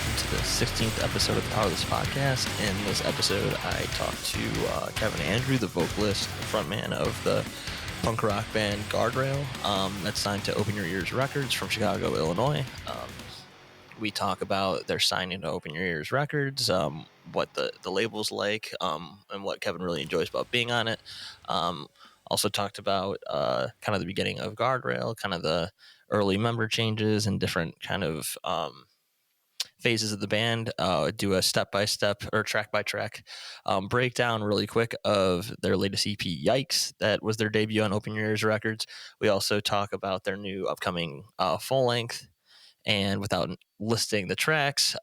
welcome to the 16th episode of the Powerless Podcast. In this episode, I talked to Kevin Andrew, the vocalist, frontman of the punk rock band Guardrail, that's signed to Open Your Ears Records from Chicago, Illinois. We talk about their signing to Open Your Ears Records, what the label's like, and what Kevin really enjoys about being on it. Also talked about kind of the beginning of Guardrail, kind of the early member changes and different kind of phases of the band. Do a step-by-step or track-by-track breakdown really quick of their latest EP, Yikes. That was their debut on Open Your Ears Records. We also talk about their new upcoming full-length. And without listing the tracks,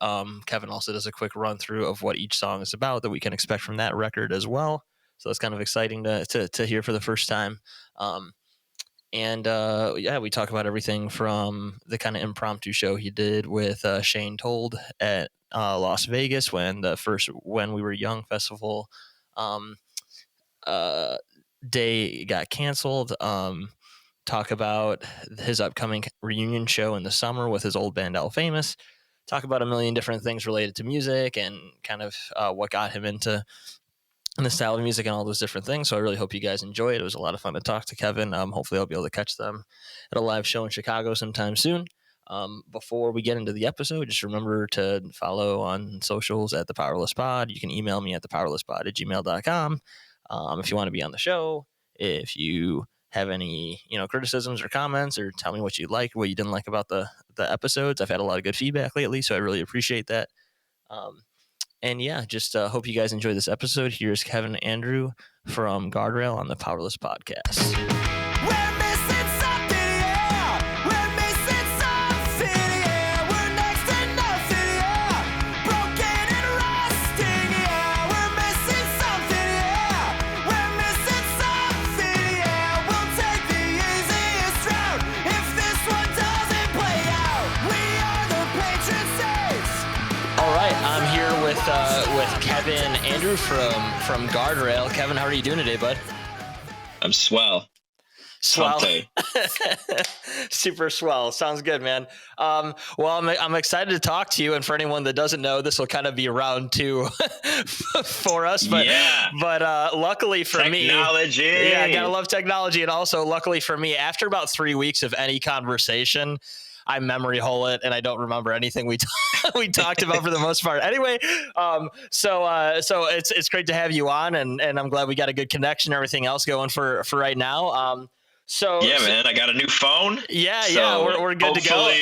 Kevin also does a quick run-through of what each song is about that we can expect from that record as well. So it's kind of exciting to hear for the first time. We talk about everything from the kind of impromptu show he did with Shane Told at Las Vegas when the first When We Were Young festival day got canceled. Talk about his upcoming reunion show in the summer with his old band Al Famous. Talk about a million different things related to music and kind of what got him into the style of music and all those different things. So I really hope you guys enjoy it. It was a lot of fun to talk to Kevin. Hopefully I'll be able to catch them at a live show in Chicago sometime soon. Before we get into the episode, just remember to follow on socials at thepowerlesspod. You can email me at thepowerlesspod@gmail.com. If you want to be on the show, if you have any, criticisms or comments, or tell me what you like, what you didn't like about the episodes. I've had a lot of good feedback lately, so I really appreciate that. Just hope you guys enjoy this episode. Here's Kevin Andrew from Guardrail on the Powerless Podcast. We're missing something, yeah. We're missing something, yeah. We're next to nothing, yeah. Broken and rusting, yeah. We're missing something, yeah. We're missing something, yeah. We'll take the easiest route if this one doesn't play out. We are the patron saints. All right, I'm here with Kevin Andrew from Guardrail. Kevin, how are you doing today, bud? I'm swell. Swell. Pumped. Super swell. Sounds good, man. I'm excited to talk to you. And for anyone that doesn't know, this will kind of be round two for us. But luckily for technology. me, I gotta love technology. And also, luckily for me, after about 3 weeks of any conversation, I memory hole it and I don't remember anything we talked about for the most part. Anyway, so it's great to have you on, and I'm glad we got a good connection. Everything else going for right now. Man, I got a new phone. Yeah, we're good to go.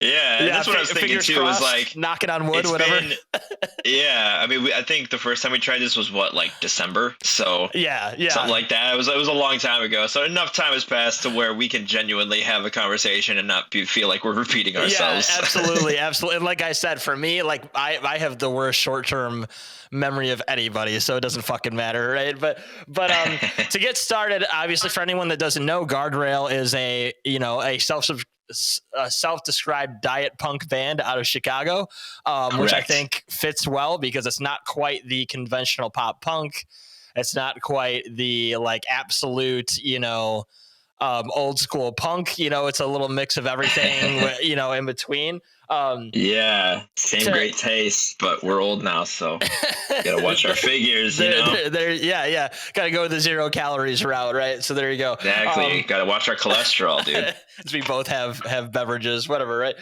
Yeah, that's what I was thinking too. Crossed, was like knocking on wood, whatever. I think the first time we tried this was December. So yeah, something like that. It was a long time ago. So enough time has passed to where we can genuinely have a conversation and not feel like we're repeating ourselves. Yeah, absolutely. And like I said, for me, like I have the worst short-term memory of anybody, so it doesn't fucking matter, right? But to get started, obviously, for anyone that doesn't know, Guardrail is a self-described diet punk band out of Chicago, which I think fits well because it's not quite the conventional pop punk. It's not quite the absolute, old school punk. It's a little mix of everything, in between. Same great taste, but we're old now, so gotta watch our figures. Gotta go the 0 calories route, right? So there you go. Exactly. Gotta watch our cholesterol, dude. We both have beverages, whatever, right?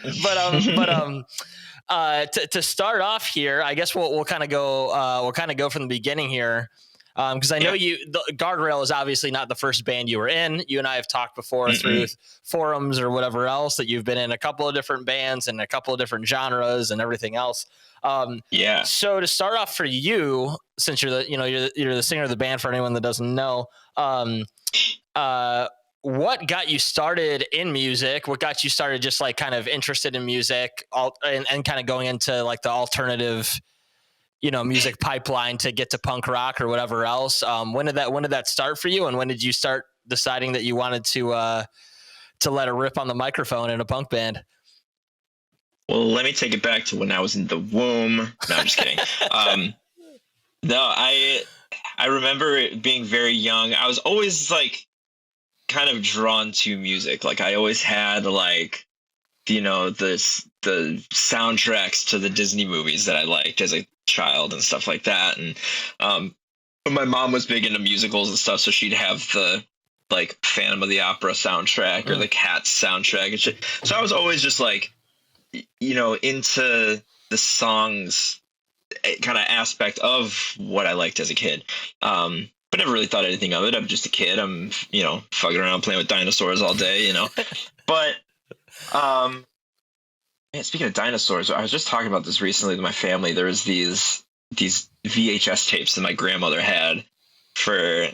To start off here, I guess we'll kind of go from the beginning here. Because I know Guardrail is obviously not the first band you were in. You and I have talked before through forums or whatever else that you've been in a couple of different bands and a couple of different genres and everything else. So to start off for you, since you're the singer of the band, for anyone that doesn't know, what got you started in music? What got you started just like kind of interested in music and kind of going into like the alternative music pipeline to get to punk rock or whatever else? When did that start for you? And when did you start deciding that you wanted to let it rip on the microphone in a punk band? Well, let me take it back to when I was in the womb. No, I'm just kidding. I remember it being very young. I was always like kind of drawn to music. Like I always had like, this the soundtracks to the Disney movies that I liked as a child and stuff like that. And my mom was big into musicals and stuff, so she'd have the like Phantom of the Opera soundtrack or the Cats soundtrack and shit. So I was always just like, you know, into the songs kind of aspect of what I liked as a kid. But never really thought anything of it. I'm just a kid. I'm, you know, fucking around playing with dinosaurs all day, you know. But man, speaking of dinosaurs, I was just talking about this recently with my family. There was these VHS tapes that my grandmother had for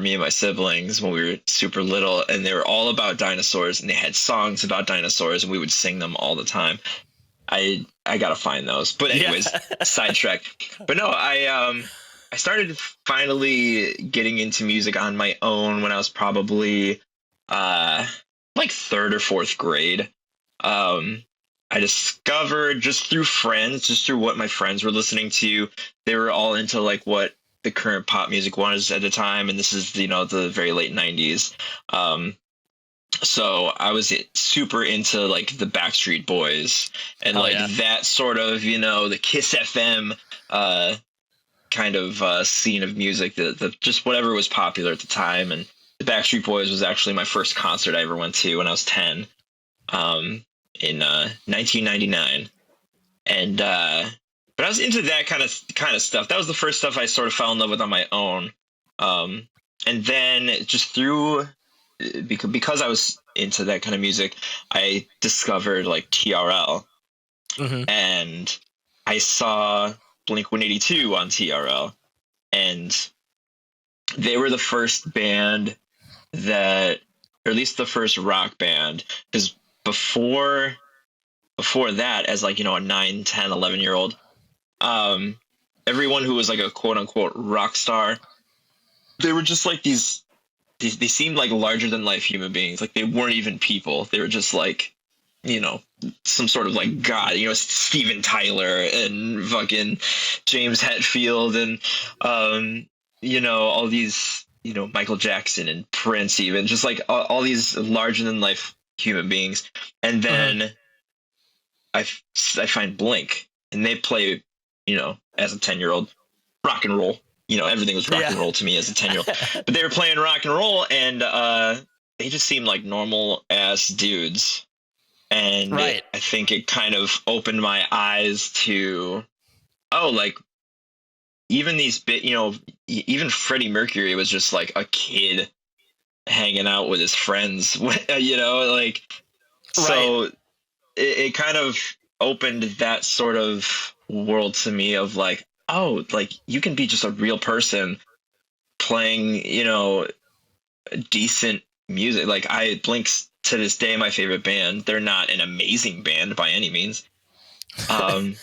me and my siblings when we were super little, and they were all about dinosaurs, and they had songs about dinosaurs, and we would sing them all the time. I gotta find those. But anyways, sidetrack. But no, I started finally getting into music on my own when I was probably like third or fourth grade. I discovered just through friends, just through what my friends were listening to. They were all into like what the current pop music was at the time, and this is, you know, the very late 90s. So I was super into like the Backstreet Boys and that sort of, you know, the Kiss FM kind of scene of music, the just whatever was popular at the time. And the Backstreet Boys was actually my first concert I ever went to when I was 10 in 1999. And but I was into that kind of stuff. That was the first stuff I sort of fell in love with on my own. And then just through because I was into that kind of music, I discovered like TRL, and I saw Blink-182 on TRL, and they were the first band that, or at least the first rock band, because before that, as like, you know, a 9, 10, 11-year-old, everyone who was like a quote unquote rock star, they were just like these. They seemed like larger than life human beings. Like they weren't even people. They were just like, you know, some sort of like god. You know, Steven Tyler and fucking James Hetfield and you know, all these, you know, Michael Jackson and Prince, even just like all these larger than life human beings. And then I find Blink, and they play, you know, as a 10-year-old, rock and roll. You know, everything was rock and roll to me as a 10-year-old. But they were playing rock and roll, and they just seemed like normal ass dudes. And I think it kind of opened my eyes to, like even these you know, even Freddie Mercury was just like a kid hanging out with his friends, you know, like, so it kind of opened that sort of world to me of like, oh, like you can be just a real person playing, you know, decent music. Like Blink's to this day my favorite band. They're not an amazing band by any means. I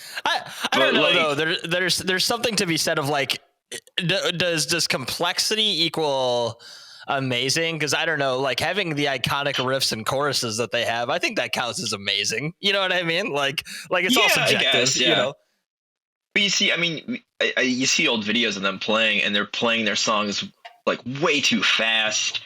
don't know, like, though. There's something to be said of like, does complexity equal amazing? Because I don't know, like having the iconic riffs and choruses that they have, I think that counts as amazing. You know what I mean? Like it's all subjective. I guess, you know. But you see, I mean, you see old videos of them playing, and they're playing their songs like way too fast,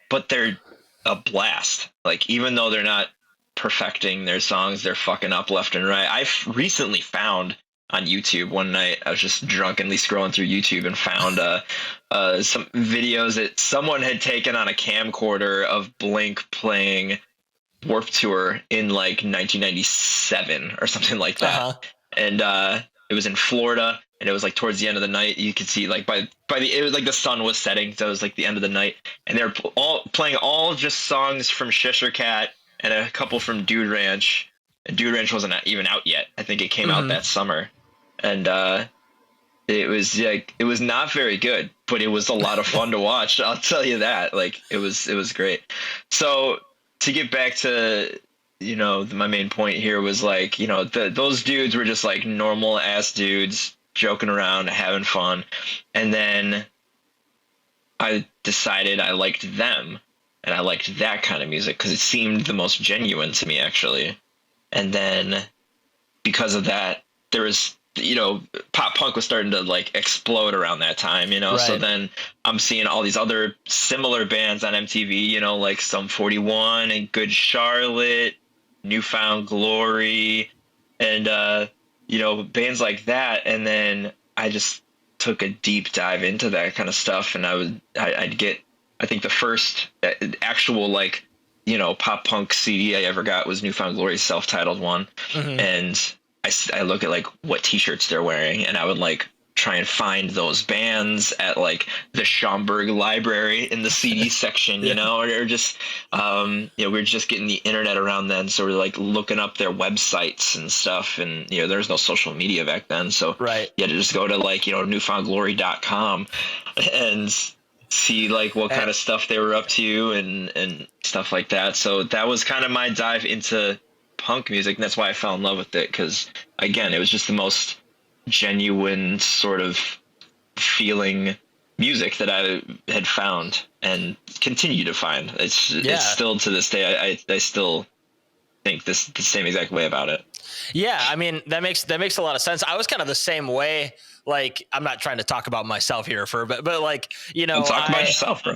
but they're a blast. Like even though they're not perfecting their songs, they're fucking up left and right. I've recently found on YouTube one night, I was just drunkenly scrolling through YouTube and found some videos that someone had taken on a camcorder of Blink playing Warped Tour in like 1997 or something like that. And it was in Florida, and it was like towards the end of the night. You could see like by it was like the sun was setting, so it was like the end of the night, and they're all playing all just songs from Cheshire Cat and a couple from Dude Ranch. And Dude Ranch wasn't even out yet. I think it came out that summer, and it was not very good, but it was a lot of fun to watch. I'll tell you that. Like it was great. So to get back to, you know, my main point here was like, you know, those dudes were just like normal ass dudes joking around, having fun. And then I decided I liked them, and I liked that kind of music because it seemed the most genuine to me, actually. And then because of that, there was, you know, pop punk was starting to like explode around that time, you know. So then I'm seeing all these other similar bands on MTV, you know, like Sum 41 and Good Charlotte, Newfound Glory, and bands like that. And then I just took a deep dive into that kind of stuff, and I'd get, I think the first actual pop punk CD I ever got was Newfound Glory's self-titled one. Mhm. And I look at like what t-shirts they're wearing, and I would like try and find those bands at like the Schaumburg Library in the CD section, or just we were just getting the internet around then, so we're like looking up their websites and stuff, and there's no social media back then, so Right. you had to just go to like newfoundglory.com and see like what kind of stuff they were up to and stuff like that. So that was kind of my dive into punk music, and that's why I fell in love with it, because again, it was just the most genuine sort of feeling music that I had found and continue to find. It's still to this day, I still think the same exact way about it. Yeah, I mean, that makes a lot of sense. I was kind of the same way. Like, I'm not trying to talk about myself here but like, Don't talk about yourself, bro.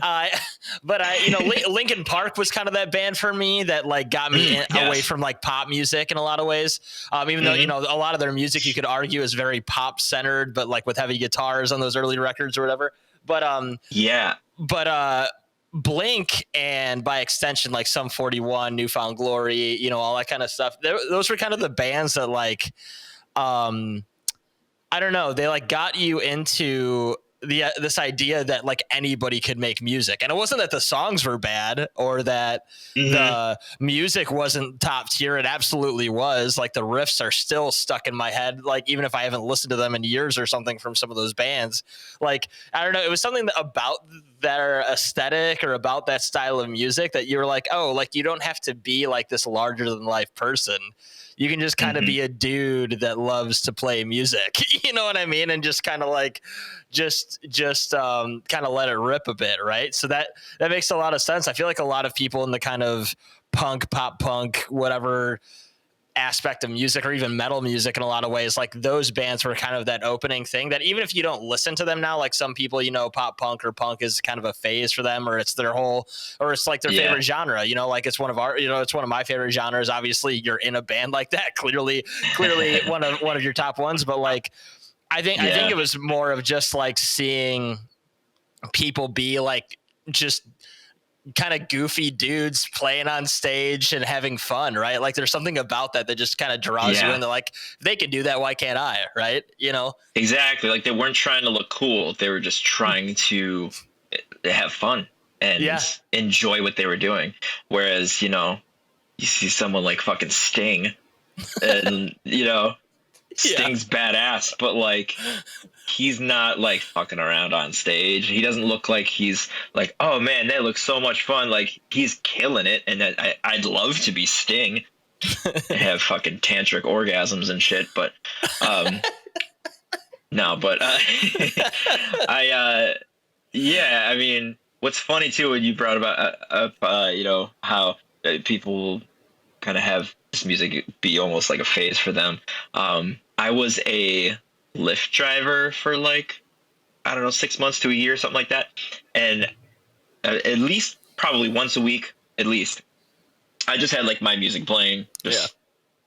Linkin Park was kind of that band for me that like got me away from like pop music in a lot of ways. Even though, a lot of their music you could argue is very pop centered, but like with heavy guitars on those early records or whatever. But Blink, and by extension, like Sum 41, Newfound Glory, all that kind of stuff. Those were kind of the bands that like, I don't know, they like got you into this idea that like anybody could make music. And it wasn't that the songs were bad or that the music wasn't top tier. It absolutely was. Like the riffs are still stuck in my head. Like even if I haven't listened to them in years or something from some of those bands, like, I don't know, it was something about their aesthetic or about that style of music that you're like, oh, like you don't have to be like this larger than life person. You can just kind of be a dude that loves to play music, you know what I mean? And just kind of like, just kind of let it rip a bit. Right. So that makes a lot of sense. I feel like a lot of people in the kind of pop punk, whatever aspect of music, or even metal music in a lot of ways, like those bands were kind of that opening thing that even if you don't listen to them now, like some people, pop punk or punk is kind of a phase for them, or it's their whole, or it's like their favorite genre, like it's one of our, it's one of my favorite genres. Obviously you're in a band like that, clearly one of your top ones. But like, I think it was more of just like seeing people be like, just kind of goofy dudes playing on stage and having fun, right? Like there's something about that just kind of draws you in. They're like, they can do that, why can't I? Right? Exactly. Like they weren't trying to look cool. They were just trying to have fun and enjoy what they were doing. Whereas, you see someone like fucking Sting and, Sting's badass, but like he's not like fucking around on stage. He doesn't look like he's like, oh man, that looks so much fun. Like he's killing it, and I'd love to be Sting and have fucking tantric orgasms and shit. But no, but I mean, what's funny too when you brought about how people kind of have this music be almost like a phase for them. I was a Lyft driver for like, I don't know, 6 months to a year, something like that. And at least probably once a week, at least, I just had like my music playing.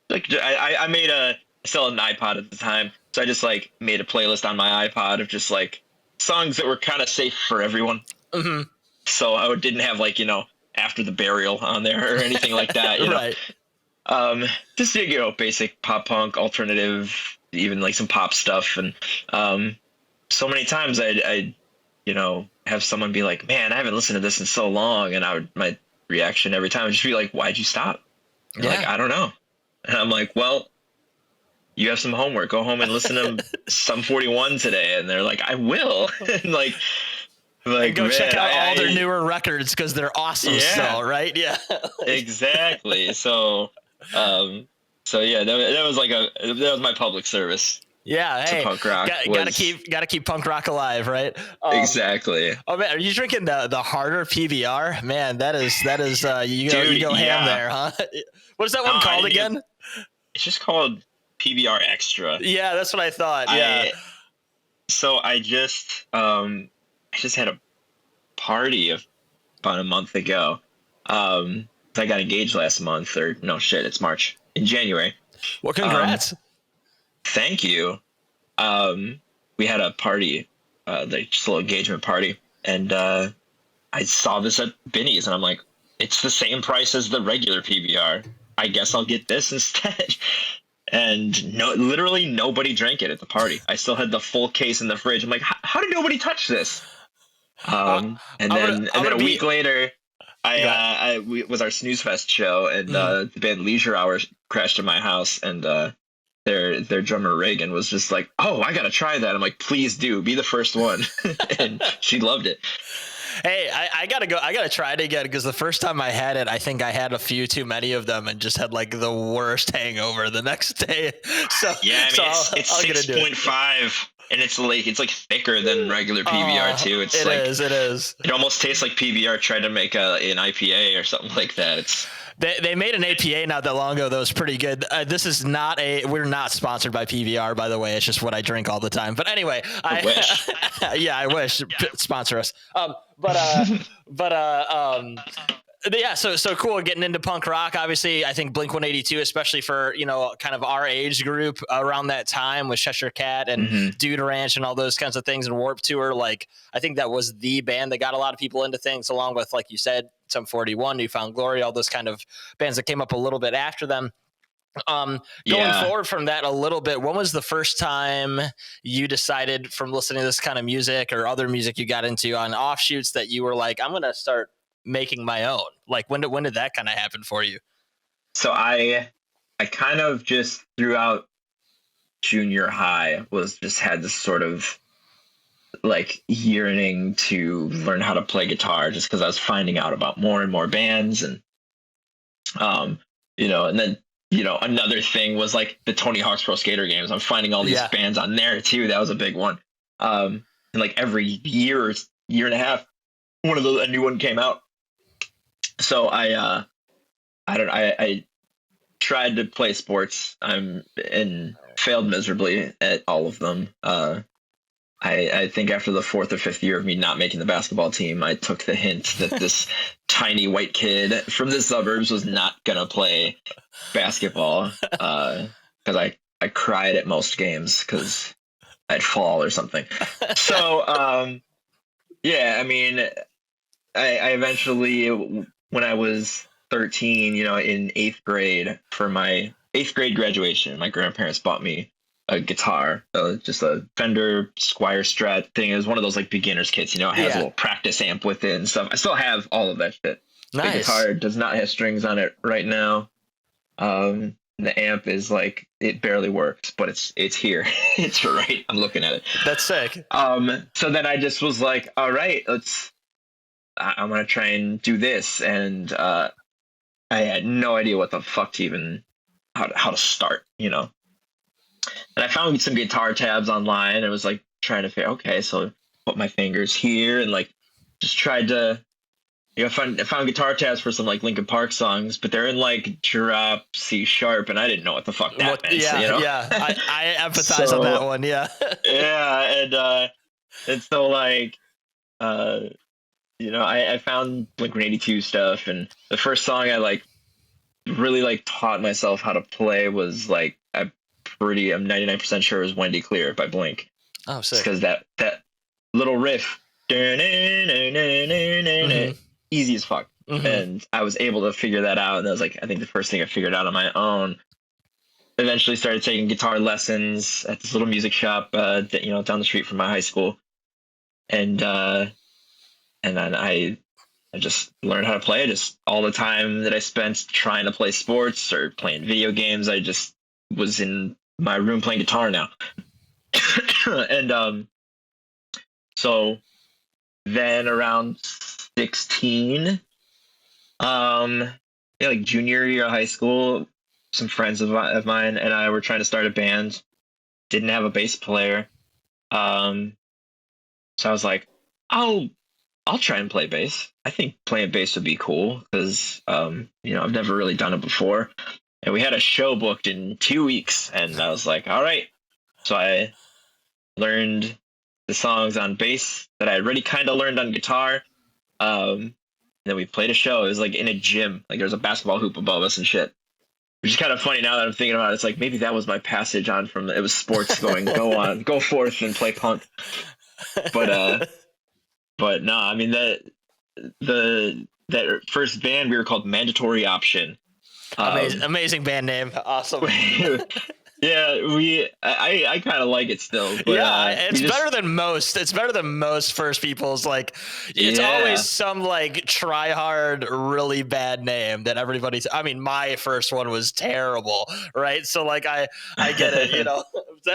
Like I made I still had an iPod at the time. So I just like made a playlist on my iPod of just like songs that were kind of safe for everyone. Mm-hmm. So I didn't have like, After the Burial on there or anything like that, Right. Just basic pop punk, alternative, even like some pop stuff. And so many times I'd have someone be like, man, I haven't listened to this in so long, and my reaction every time would just be like, why'd you stop? And like, I don't know. And I'm like, well, you have some homework, go home and listen to Sum 41 today. And they're like, I will. And like and go check out all their newer records because they're awesome still, right? Yeah. Exactly. So that was my public service. Yeah, hey, punk rock gotta keep punk rock alive, right? Exactly. Oh man, are you drinking the harder PBR? Man, that is you go ham there, huh? What is that one called again? It's just called PBR Extra. Yeah, that's what I thought. Yeah. So I just had a party about a month ago, I got engaged last month, or no shit, it's March, in January. Well, congrats. Thank you. We had a party, like just a little engagement party, and I saw this at Binny's, and I'm like, it's the same price as the regular PBR. I guess I'll get this instead. And no, literally nobody drank it at the party. I still had the full case in the fridge. I'm like, how did nobody touch this? And then a week later, we was our Snooze Fest show, and the band Leisure Hours crashed at my house, and their drummer Reagan was just like, "Oh, I gotta try that." I'm like, "Please do, be the first one," and she loved it. Hey, I gotta go. I gotta try it again, because the first time I had it, I think I had a few too many of them and just had like the worst hangover the next day. So yeah, I mean, it's 6.5, and it's like thicker than regular PBR too. It is. It almost tastes like PBR tried to make an IPA or something like that. They made an APA not that long ago that was pretty good. This is not we're not sponsored by PBR, by the way. It's just what I drink all the time. But anyway, I wish. Yeah, I wish. Sponsor us. Yeah, so cool getting into punk rock. Obviously, I think Blink-182, especially for, kind of our age group around that time with Cheshire Cat and Dude Ranch and all those kinds of things, and Warped Tour. Like, I think that was the band that got a lot of people into things, along with, like you said, Sum 41, New Found Glory, all those kind of bands that came up a little bit after them. Going forward from that a little bit, when was the first time you decided, from listening to this kind of music or other music you got into on offshoots, that you were like, I'm going to start making my own? Like, when did that kind of happen for you? So I kind of just throughout junior high had this sort of like yearning to learn how to play guitar, just because I was finding out about more and more bands, and and then another thing was like the Tony Hawk's Pro Skater games. I'm finding all these bands on there too. That was a big one. And like every year and a half, a new one came out. So I tried to play sports. And failed miserably at all of them. I think after the 4th or 5th year of me not making the basketball team, I took the hint that this tiny white kid from the suburbs was not gonna play basketball, because I cried at most games because I'd fall or something. So I mean, I eventually, when I was 13, in 8th grade, for my 8th grade graduation, my grandparents bought me a guitar, just a Fender Squire Strat thing. It was one of those like beginner's kits, it has a little practice amp with it and stuff. I still have all of that shit. Nice. The guitar does not have strings on it right now. The amp is like, it barely works, but it's here. It's right. I'm looking at it. That's sick. So then I just was like, all right, I'm gonna try and do this, and I had no idea what the fuck to even how to start, And I found some guitar tabs online, and was like trying to figure, okay, so put my fingers here, and like just tried to, I found guitar tabs for some like Linkin Park songs, but they're in like drop C sharp, and I didn't know what the fuck that meant. Yeah. I empathize on that one. Yeah. Yeah, and so like, I found Blink-182 stuff, and the first song I like really like taught myself how to play was like, I'm 99% sure it was Wendy Clear by Blink. Oh, sick. Because that little riff, easy as fuck. And I was able to figure that out, and that was like, I think the first thing I figured out on my own. Eventually started taking guitar lessons at this little music shop down the street from my high school. And then I just learned how to play. Just all the time that I spent trying to play sports or playing video games, I just was in my room playing guitar now. And so then around 16, like junior year of high school, some friends of mine and I were trying to start a band. Didn't have a bass player. So I was like, I'll try and play bass. I think playing bass would be cool because, I've never really done it before. And we had a show booked in 2 weeks, and I was like, all right. So I learned the songs on bass that I already kind of learned on guitar. and then we played a show. It was like in a gym, like there was a basketball hoop above us and shit. Which is kind of funny now that I'm thinking about it. It's like maybe that was my passage on from it was sports going go on, go forth and play punk. But no, I mean that first band we were called Mandatory Option. Amazing band name. Awesome. Yeah, I kind of like it still. But, it's better than most. It's better than most first people's. Like, it's always some like try hard, really bad name that everybody's. I mean, my first one was terrible, right? So like, I get it. You know,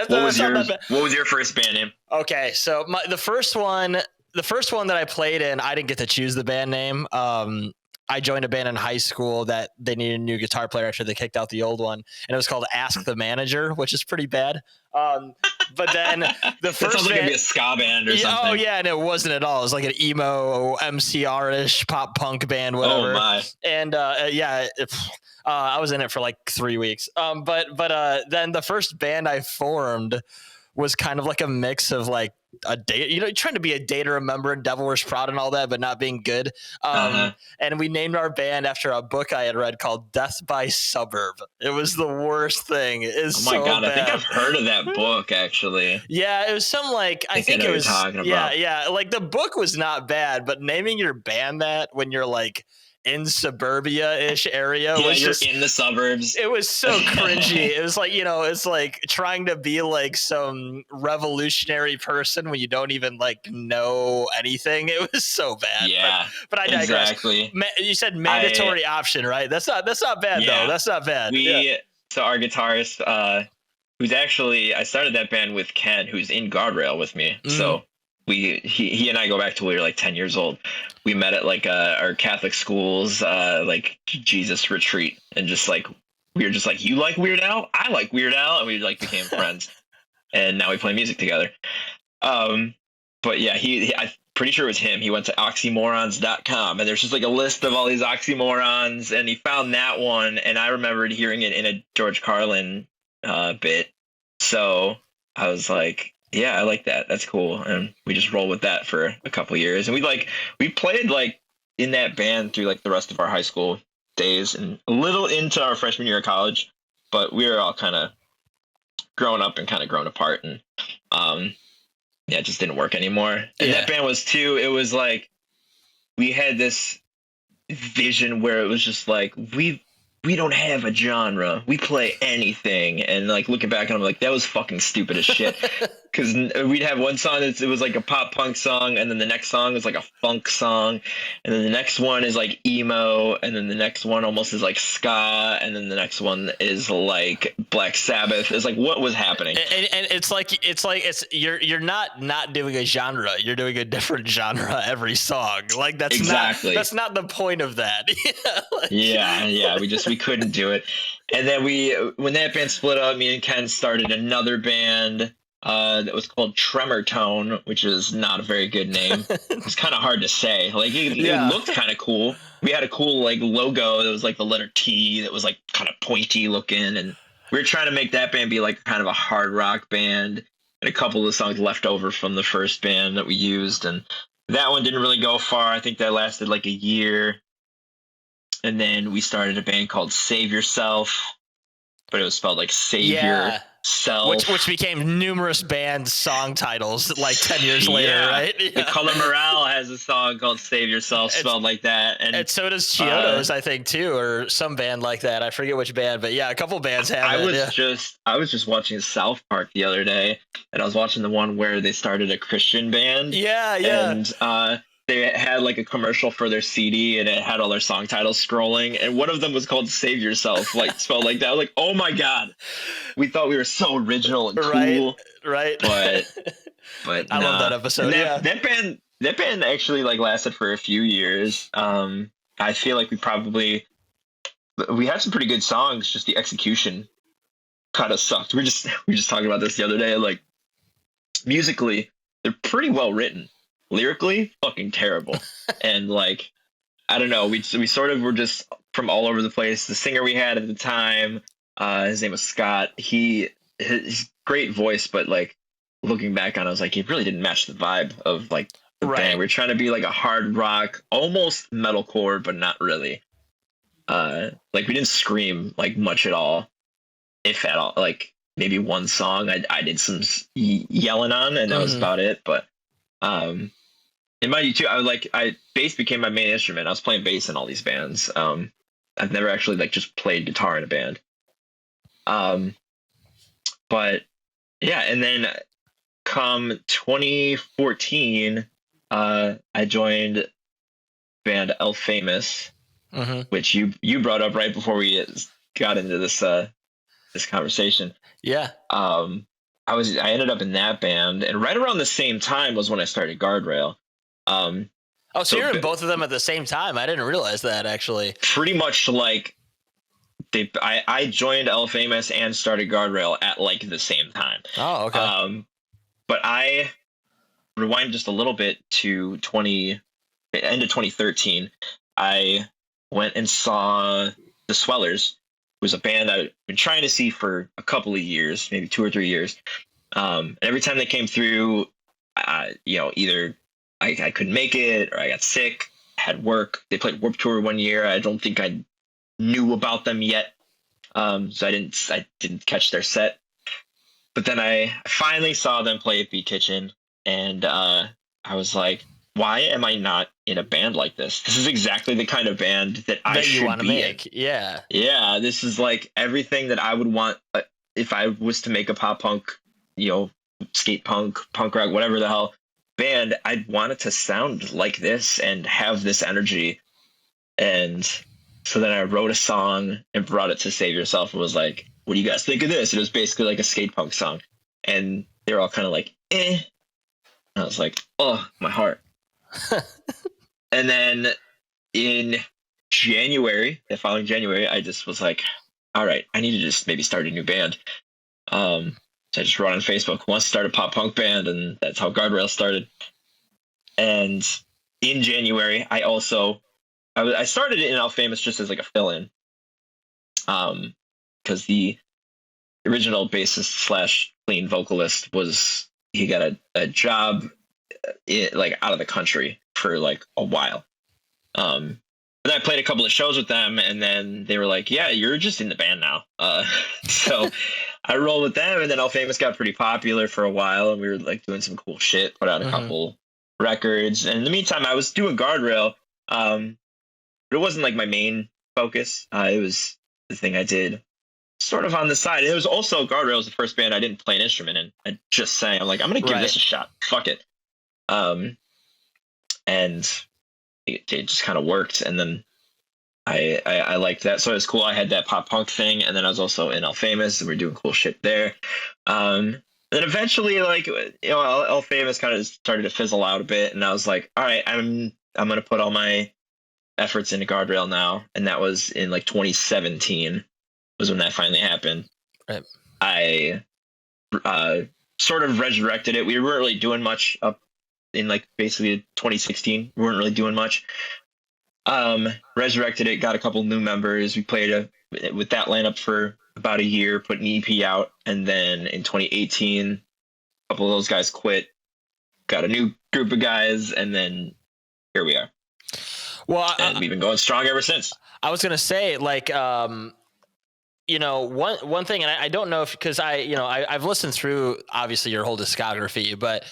what was your first band name? Okay, so the first one that I played in, I didn't get to choose the band name. I joined a band in high school that they needed a new guitar player after they kicked out the old one, and it was called Ask the Manager, which is pretty bad. But then the first sounds like it'd be a ska band or something. Oh yeah, and it wasn't at all. It was like an emo MCR-ish pop punk band, whatever. Oh my! And I was in it for like 3 weeks. But then the first band I formed was kind of like a mix of like a date, you know, trying to be a day to remember and Devil Wears Prada and all that, but not being good. And we named our band after a book I had read called Death by Suburb. It was the worst thing. Oh my God. Bad. I think I've heard of that book actually. Yeah. It was some like, I think it was, yeah. Like the book was not bad, but naming your band that when you're like in suburbia-ish area was you're just in the suburbs. It was so cringy. It was like, you know, it's like trying to be like some revolutionary person when you don't even like know anything. It was so bad. Yeah, but I digress. Exactly. You said mandatory option, right? That's not bad though. That's not bad. So our guitarist, who's actually, I started that band with Ken, who's in Guardrail with me. Mm. So he and I go back to when we were like 10 years old. We met at like our Catholic school's like Jesus retreat, and just like we were just like, you like Weird Al, I like Weird Al, and we like became friends, and now we play music together. But yeah, he I'm pretty sure it was him. He went to oxymorons.com, and there's just like a list of all these oxymorons, and he found that one, and I remembered hearing it in a George Carlin bit, so I was like, yeah, I like that. That's cool. And we just rolled with that for a couple of years. And we played like in that band through like the rest of our high school days and a little into our freshman year of college, but we were all kind of grown up and kind of grown apart, and it just didn't work anymore. And that band was too, it was like we had this vision where it was just like we don't have a genre. We play anything. And like looking back, and I'm like, that was fucking stupid as shit. Because we'd have one song it was like a pop punk song, and then the next song is like a funk song, and then the next one is like emo, and then the next one almost is like ska, and then the next one is like Black Sabbath. It's like, what was happening? And it's like you're not doing a genre. You're doing a different genre every song. Like that's not the point of that. We couldn't do it. And then when that band split up, me and Ken started another band that was called Tremor Tone, which is not a very good name. It's kind of hard to say. Like it looked kind of cool. We had a cool like logo that was like the letter T that was like kind of pointy looking, and we were trying to make that band be like kind of a hard rock band. And a couple of the songs left over from the first band that we used, and that one didn't really go far. I think that lasted like a year. And then we started a band called Save Yourself, but it was spelled like Savior Self. Which became numerous band song titles like 10 years later, right? Yeah. The Color Morale has a song called Save Yourself spelled like that. And so does Chiodos, I think, too, or some band like that. I forget which band, but yeah, a couple bands have I was just watching South Park the other day, and I was watching the one where they started a Christian band. Yeah. And they had like a commercial for their CD, and it had all their song titles scrolling, and one of them was called Save Yourself, like spelled like that. I was like, oh my God, we thought we were so original and cool. Right. But I love that episode. That band actually like lasted for a few years. I feel like we had some pretty good songs, just the execution kind of sucked. We just talking about this the other day. Like musically, they're pretty well written. Lyrically, fucking terrible. And like, I don't know, we sort of were just from all over the place. The singer we had at the time, his name was Scott. His great voice, but like looking back on it, I was like, he really didn't match the vibe of like Right. band. We're trying to be like a hard rock, almost metalcore, but not really. Like we didn't scream like much at all, if at all. Like maybe one song I did some yelling on, and that was about it. But in mind you too, bass became my main instrument. I was playing bass in all these bands. I've never actually like just played guitar in a band. But yeah, and then come 2014, I joined band El Famous, which you brought up right before we got into this this conversation. Yeah. I ended up in that band, and right around the same time was when I started Guardrail. So you're in both of them at the same time. I didn't realize that, actually. Pretty much like I joined El Famous and started Guardrail at like the same time. Oh, okay. But I rewind just a little bit to end of 2013. I went and saw the Swellers, who was a band I've been trying to see for a couple of years, maybe 2 or 3 years. And every time they came through, either I couldn't make it or I got sick, had work. They played Warped Tour one year. I don't think I knew about them yet, so I didn't catch their set. But then I finally saw them play at Beat Kitchen, and I was like, why am I not in a band like this? This is exactly the kind of band that I should want to be make. in. Yeah, This is like everything that I would want if I was to make a pop punk, skate punk, punk rock, whatever the hell band. I'd want it to sound like this and have this energy. And so then I wrote a song and brought it to Save Yourself and was like, what do you guys think of this? It was basically like a skate punk song. And they were all kind of like, eh. And I was like, oh, my heart. And then in the following January, I just was like, all right, I need to just maybe start a new band. So I just wrote on Facebook, wants to start a pop punk band, and that's how Guardrail started. And in January, I started it in El Famous just as like a fill-in, because the original bassist / clean vocalist he got a job like out of the country for like a while. But I played a couple of shows with them, and then they were like, yeah, you're just in the band now. So I rolled with them, and then El Famous got pretty popular for a while, and we were like doing some cool shit, put out a couple records. And in the meantime, I was doing Guardrail, but it wasn't like my main focus. It was the thing I did sort of on the side. It was also Guardrail was the first band I didn't play an instrument in. I just sang, I'm like, I'm going to give this a shot. Fuck it. And it just kind of worked. And then I liked that. So it was cool. I had that pop punk thing. And then I was also in El Famous, and we were doing cool shit there. Then eventually, like, El Famous kind of started to fizzle out a bit. And I was like, all right, I'm going to put all my efforts into Guardrail now. And that was in like 2017 was when that finally happened. Right. I sort of resurrected it. We weren't really doing much up in like basically 2016. We weren't really doing much. Resurrected it, got a couple new members. We played with that lineup for about a year, put an EP out, and then in 2018, a couple of those guys quit, got a new group of guys, and then here we are. Well, and we've been going strong ever since. I was gonna say, like, one thing, and I don't know if, because I've listened through obviously your whole discography, but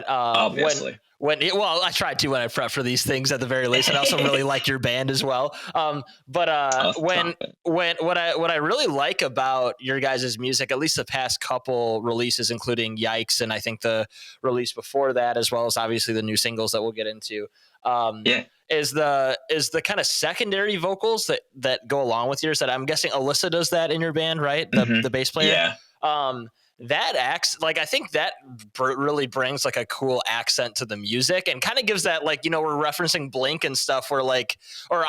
obviously. Well, I tried to when I prep for these things at the very least, and I also really like your band as well. What I really like about your guys' music, at least the past couple releases, including Yikes, and I think the release before that, as well as obviously the new singles that we'll get into, is the kind of secondary vocals that go along with yours. That I'm guessing Alyssa does that in your band, right? The bass player. Yeah. That acts like, I think that really brings like a cool accent to the music, and kind of gives that, like, we're referencing Blink and stuff, where like, or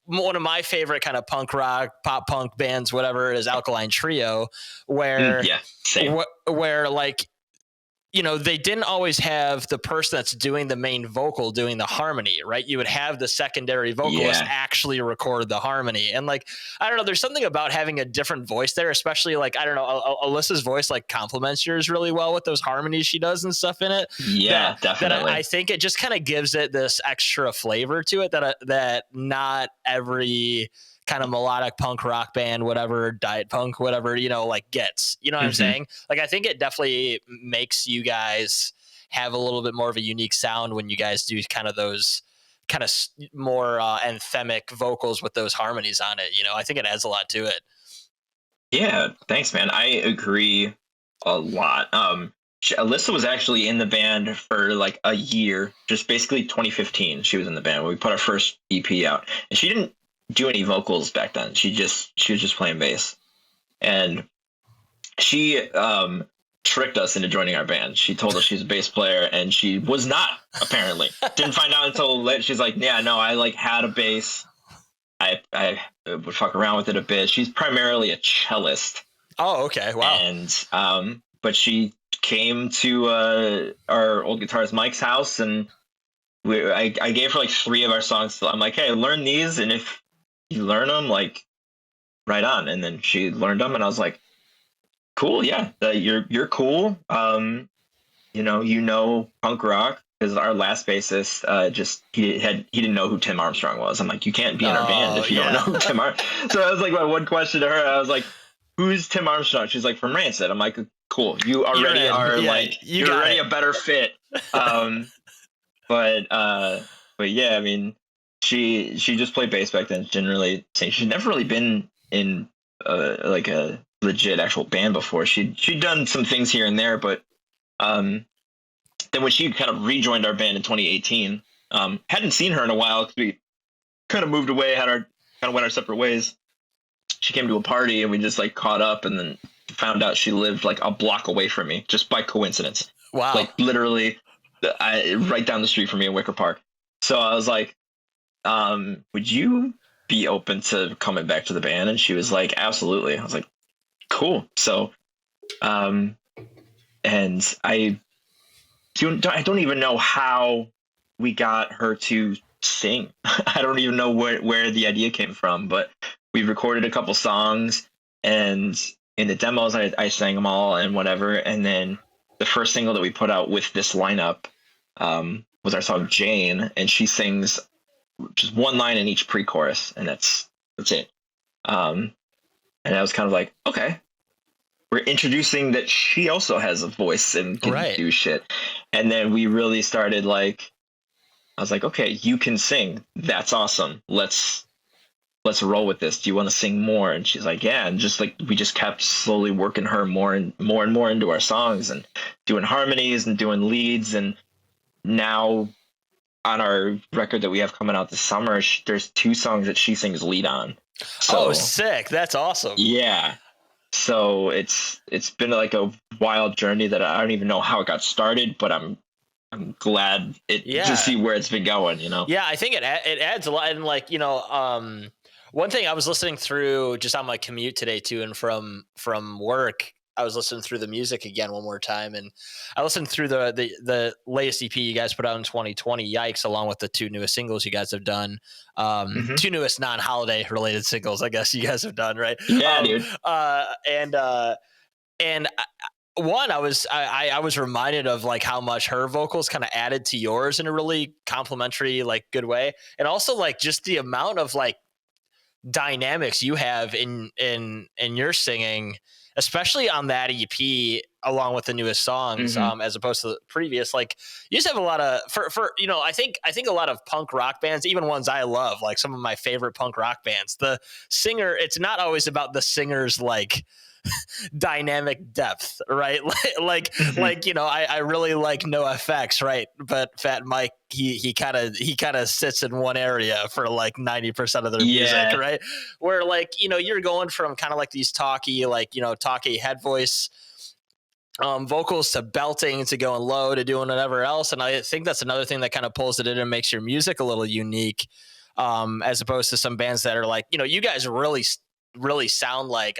one of my favorite kind of punk rock, pop punk bands, whatever, is Alkaline Trio, where same. where like, you know, they didn't always have the person that's doing the main vocal doing the harmony, right? You would have the secondary vocalist actually record the harmony. And like, I don't know, there's something about having a different voice there, especially like, I don't know, Alyssa's voice like complements yours really well with those harmonies she does and stuff in it. Yeah, definitely. That I think it just kind of gives it this extra flavor to it that not every kind of melodic punk rock band, whatever, diet punk, whatever, you know, like gets, you know what I'm saying? Like, I think it definitely makes you guys have a little bit more of a unique sound when you guys do kind of those kind of more anthemic vocals with those harmonies on it. You know, I think it adds a lot to it. Yeah, thanks, man. I agree a lot. Alyssa was actually in the band for like a year, just basically 2015. She was in the band when we put our first EP out, and she didn't do any vocals back then. She was just playing bass, and she tricked us into joining our band. She told us she's a bass player, and she was not, apparently. Didn't find out until late. She's like, yeah, no, I like had a bass. I would fuck around with it a bit. She's primarily a cellist. Oh, okay. Wow. And but she came to our old guitarist Mike's house, and I gave her like 3 of our songs. So I'm like, hey, learn these, and if you learn them, like, right on. And then she learned them, and I was like, cool, yeah, you're cool. You know punk rock, because our last bassist he didn't know who Tim Armstrong was. I'm like, you can't be in our band if you don't know who Tim Armstrong. So I was like, my one question to her, I was like, who's Tim Armstrong? She's like, from Rancid. I'm like, cool, you already are like, you're already a better fit. But yeah, I mean, she just played bass back then. She didn't really sing. She'd never really been in like a legit actual band before. She'd done some things here and there, but then when she kind of rejoined our band in 2018, hadn't seen her in a while because we kind of moved away, kind of went our separate ways. She came to a party, and we just like caught up, and then found out she lived like a block away from me just by coincidence. Wow. Like literally right down the street from me in Wicker Park. So I was like, would you be open to coming back to the band? And she was like, absolutely. I was like, cool. So, and I don't even know how we got her to sing. I don't even know where the idea came from, but we recorded a couple songs, and in the demos, I sang them all and whatever. And then the first single that we put out with this lineup was our song Jane, and she sings just one line in each pre-chorus, and that's it. And I was kind of like, okay, we're introducing that she also has a voice and can do shit. And then we really started like, I was like, okay, you can sing. That's awesome. Let's roll with this. Do you want to sing more? And she's like, yeah. And just like, we just kept slowly working her more and more into our songs, and doing harmonies and doing leads. And now on our record that we have coming out this summer, there's 2 songs that she sings lead on. So, sick. That's awesome. Yeah. So it's been like a wild journey that I don't even know how it got started, but I'm glad to see where it's been going, you know? Yeah, I think it adds a lot. And like, you know, one thing I was listening through just on my commute today to and from work, I was listening through the music again one more time, and I listened through the latest EP you guys put out in 2020, Yikes, along with the 2 newest singles you guys have done. 2 newest non-holiday related singles, I guess you guys have done, right? Yeah, dude. And one, I was reminded of like how much her vocals kind of added to yours in a really complimentary, like, good way, and also like just the amount of like dynamics you have in your singing, especially on that EP along with the newest songs, as opposed to the previous. Like, you just have a lot of for you know, I think a lot of punk rock bands, even ones I love, like some of my favorite punk rock bands, the singer, it's not always about the singer's like dynamic depth, right? like, you know, I really like NoFX, right? But Fat Mike, he kind of sits in one area for like 90% of their music, right? Where like, you know, you're going from kind of like these talky head voice vocals to belting to going low to doing whatever else. And I think that's another thing that kind of pulls it in and makes your music a little unique, as opposed to some bands that are like, you know, you guys really sound like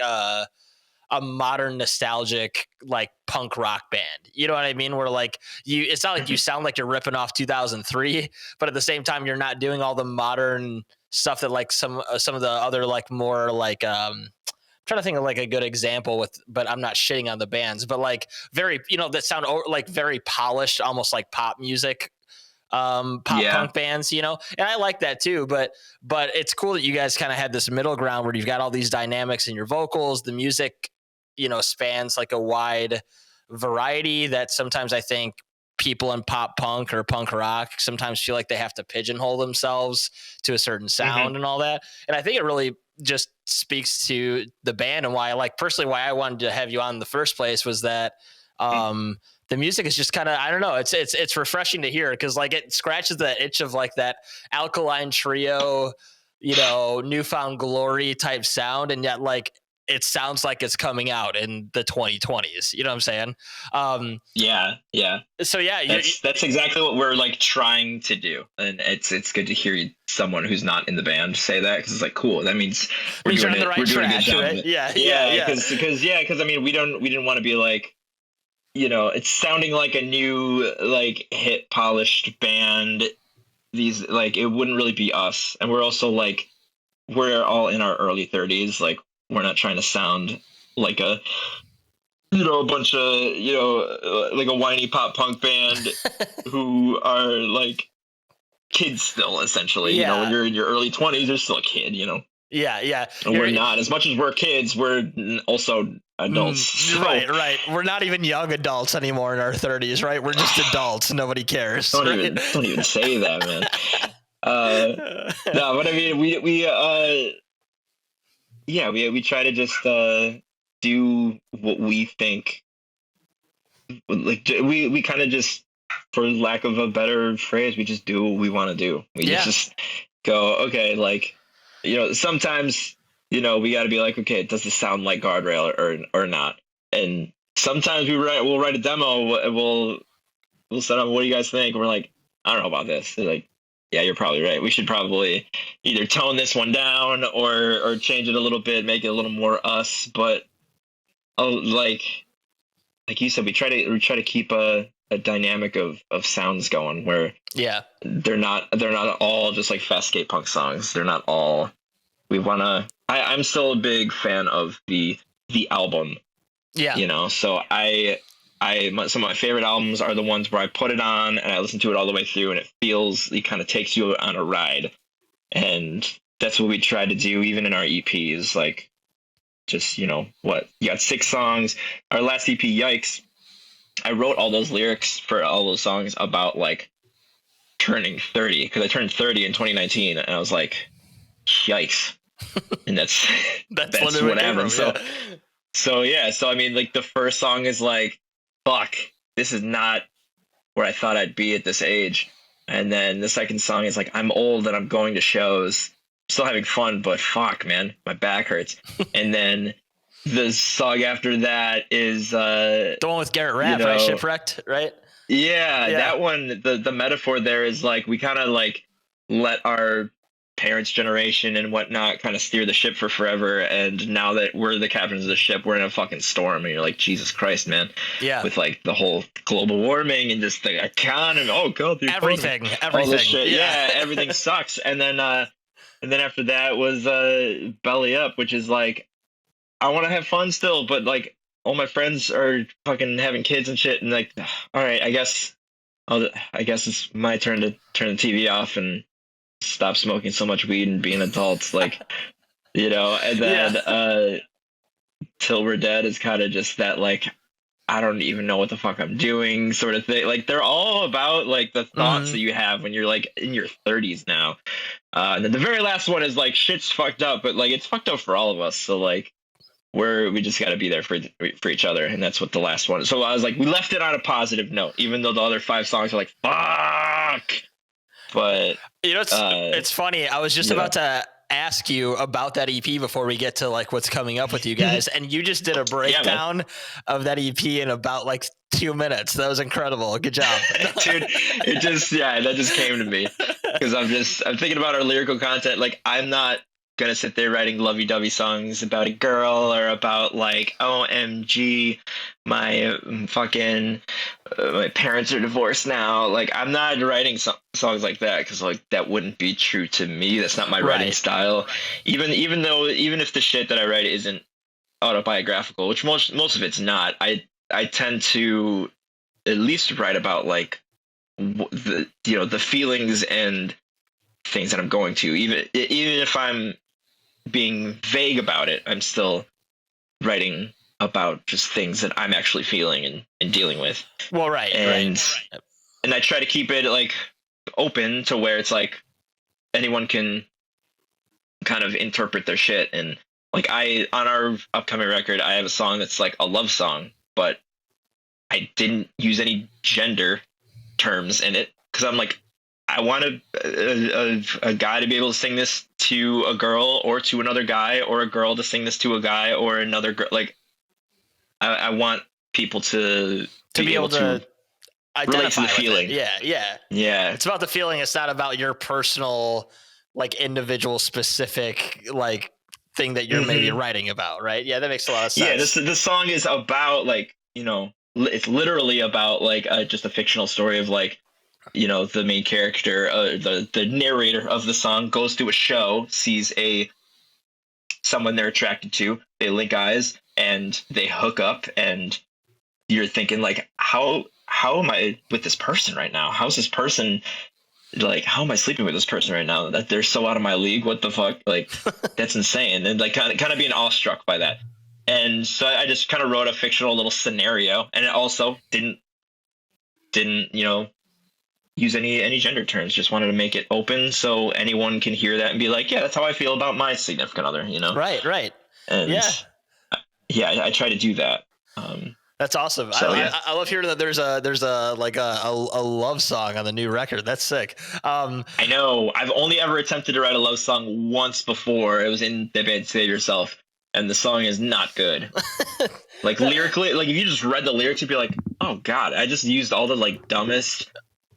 a modern nostalgic like punk rock band. You know what I mean? Where like it's not like you sound like you're ripping off 2003, but at the same time you're not doing all the modern stuff that like some of the other like more like trying to think of like a good example with, but I'm not shitting on the bands, but like very, that sound like very polished, almost like pop music, pop punk bands, and I like that too, but it's cool that you guys kind of had this middle ground where you've got all these dynamics in your vocals, the music, spans like a wide variety that sometimes I think people in pop punk or punk rock sometimes feel like they have to pigeonhole themselves to a certain sound and all that. And I think it really just speaks to the band and why I wanted to have you on in the first place was that, the music is just kind of, I don't know. It's refreshing to hear. Cause like it scratches the itch of like that Alkaline Trio, Newfound Glory type sound. And yet like, it sounds like it's coming out in the 2020s. You know what I'm saying? Yeah. So yeah, that's exactly what we're like trying to do, and it's good to hear someone who's not in the band say that, because it's like cool. That means we're doing the right we're doing track, a good job. Right? Yeah. Because I mean we didn't want to be like, it's sounding like a new like hit polished band. These like it wouldn't really be us, and we're also like we're all in our early 30s, like. We're not trying to sound like a bunch of, like a whiny pop punk band who are like kids still, essentially. When you're in your early 20s, you're still a kid, Yeah. And we're not. As much as we're kids, we're also adults. So. Right. We're not even young adults anymore in our 30s, right? We're just adults. Nobody cares. Don't even say that, man. No, but I mean, we try to just do what we think. Like we kind of just, for lack of a better phrase, we just do what we want to do. We just go, okay, like, sometimes, we got to be like, okay, does this sound like Guardrail or not? And sometimes we'll write a demo and we'll set up, what do you guys think? And we're like, I don't know about this. They're like, yeah, you're probably right. We should probably either tone this one down or change it a little bit, make it a little more us. But like you said, we try to keep a dynamic of sounds going where they're not all just like fast skate punk songs. They're not all. We wanna. I'm still a big fan of the album. Yeah. So some of my favorite albums are the ones where I put it on and I listen to it all the way through, and it kind of takes you on a ride. And that's what we try to do, even in our EPs. Like, just, you got 6 songs. Our last EP, Yikes, I wrote all those lyrics for all those songs about like turning 30, because I turned 30 in 2019, and I was like, yikes. And that's what happened. So I mean, like the first song is like, fuck, this is not where I thought I'd be at this age. And then the second song is like, I'm old and I'm going to shows. I'm still having fun, but fuck, man, my back hurts. And then the song after that is the one with Garrett Rapp, right? Shipwrecked, right? Yeah, that one, the metaphor there is like, we kind of like let our parents' generation and whatnot kind of steer the ship for forever, and now that we're the captains of the ship, we're in a fucking storm, and you're like, Jesus Christ, man. Yeah. With like the whole global warming and just the economy, everything, all this shit. Yeah, everything sucks. And then after that was Belly Up, which is like, I want to have fun still, but like all my friends are fucking having kids and shit, and like, all right, I guess it's my turn to turn the TV off and stop smoking so much weed and being adults, like, and then Till We're Dead is kind of just that, like, I don't even know what the fuck I'm doing sort of thing. Like, they're all about like the thoughts that you have when you're like in your 30s now. And then the very last one is like, shit's fucked up, but like it's fucked up for all of us. So like we just got to be there for each other, and that's what the last one is. So I was like, we left it on a positive note, even though the other 5 songs are like, fuck. But it's funny. I was just about to ask you about that EP before we get to like what's coming up with you guys, and you just did a breakdown of that EP in about like 2 minutes. That was incredible. Good job. Dude, that just came to me because I'm thinking about our lyrical content. Like, I'm not gonna sit there writing lovey-dovey songs about a girl or about like OMG, my fucking my parents are divorced now. Like I'm not writing songs like that because like that wouldn't be true to me. That's not my writing Right. style. Even if the shit that I write isn't autobiographical, which most of it's not, I tend to at least write about like the feelings and things that I'm going to, even if I'm being vague about it, I'm still writing about just things that I'm actually feeling and dealing with. Well, right. And Right. and I try to keep it like open to where it's like anyone can kind of interpret their shit. And like on our upcoming record, I have a song that's like a love song, but I didn't use any gender terms in it because I'm like, I want a guy to be able to sing this to a girl or to another guy, or a girl to sing this to a guy or another girl. Like, I want people to be able to relate to the feeling. Yeah. It's about the feeling. It's not about your personal, like individual specific, like thing that you're maybe writing about, right? Yeah, that makes a lot of sense. Yeah, this song is about like, it's literally about like just a fictional story of like, the main character, the narrator of the song goes to a show, sees someone they're attracted to, they link eyes and they hook up, and you're thinking like, how am I with this person right now? How's this person, like, how am I sleeping with this person right now? That they're so out of my league. What the fuck? Like, that's insane. And like kind of being awestruck by that. And so I just kind of wrote a fictional little scenario, and it also didn't use any gender terms. Just wanted to make it open so anyone can hear that and be like, yeah, that's how I feel about my significant other. Right. And yeah, I try to do that. That's awesome. So, I love hearing that there's a love song on the new record. That's sick. I know. I've only ever attempted to write a love song once before. It was in the band Save Yourself, and the song is not good. Like lyrically, like if you just read the lyrics, you'd be like, oh God, I just used all the like dumbest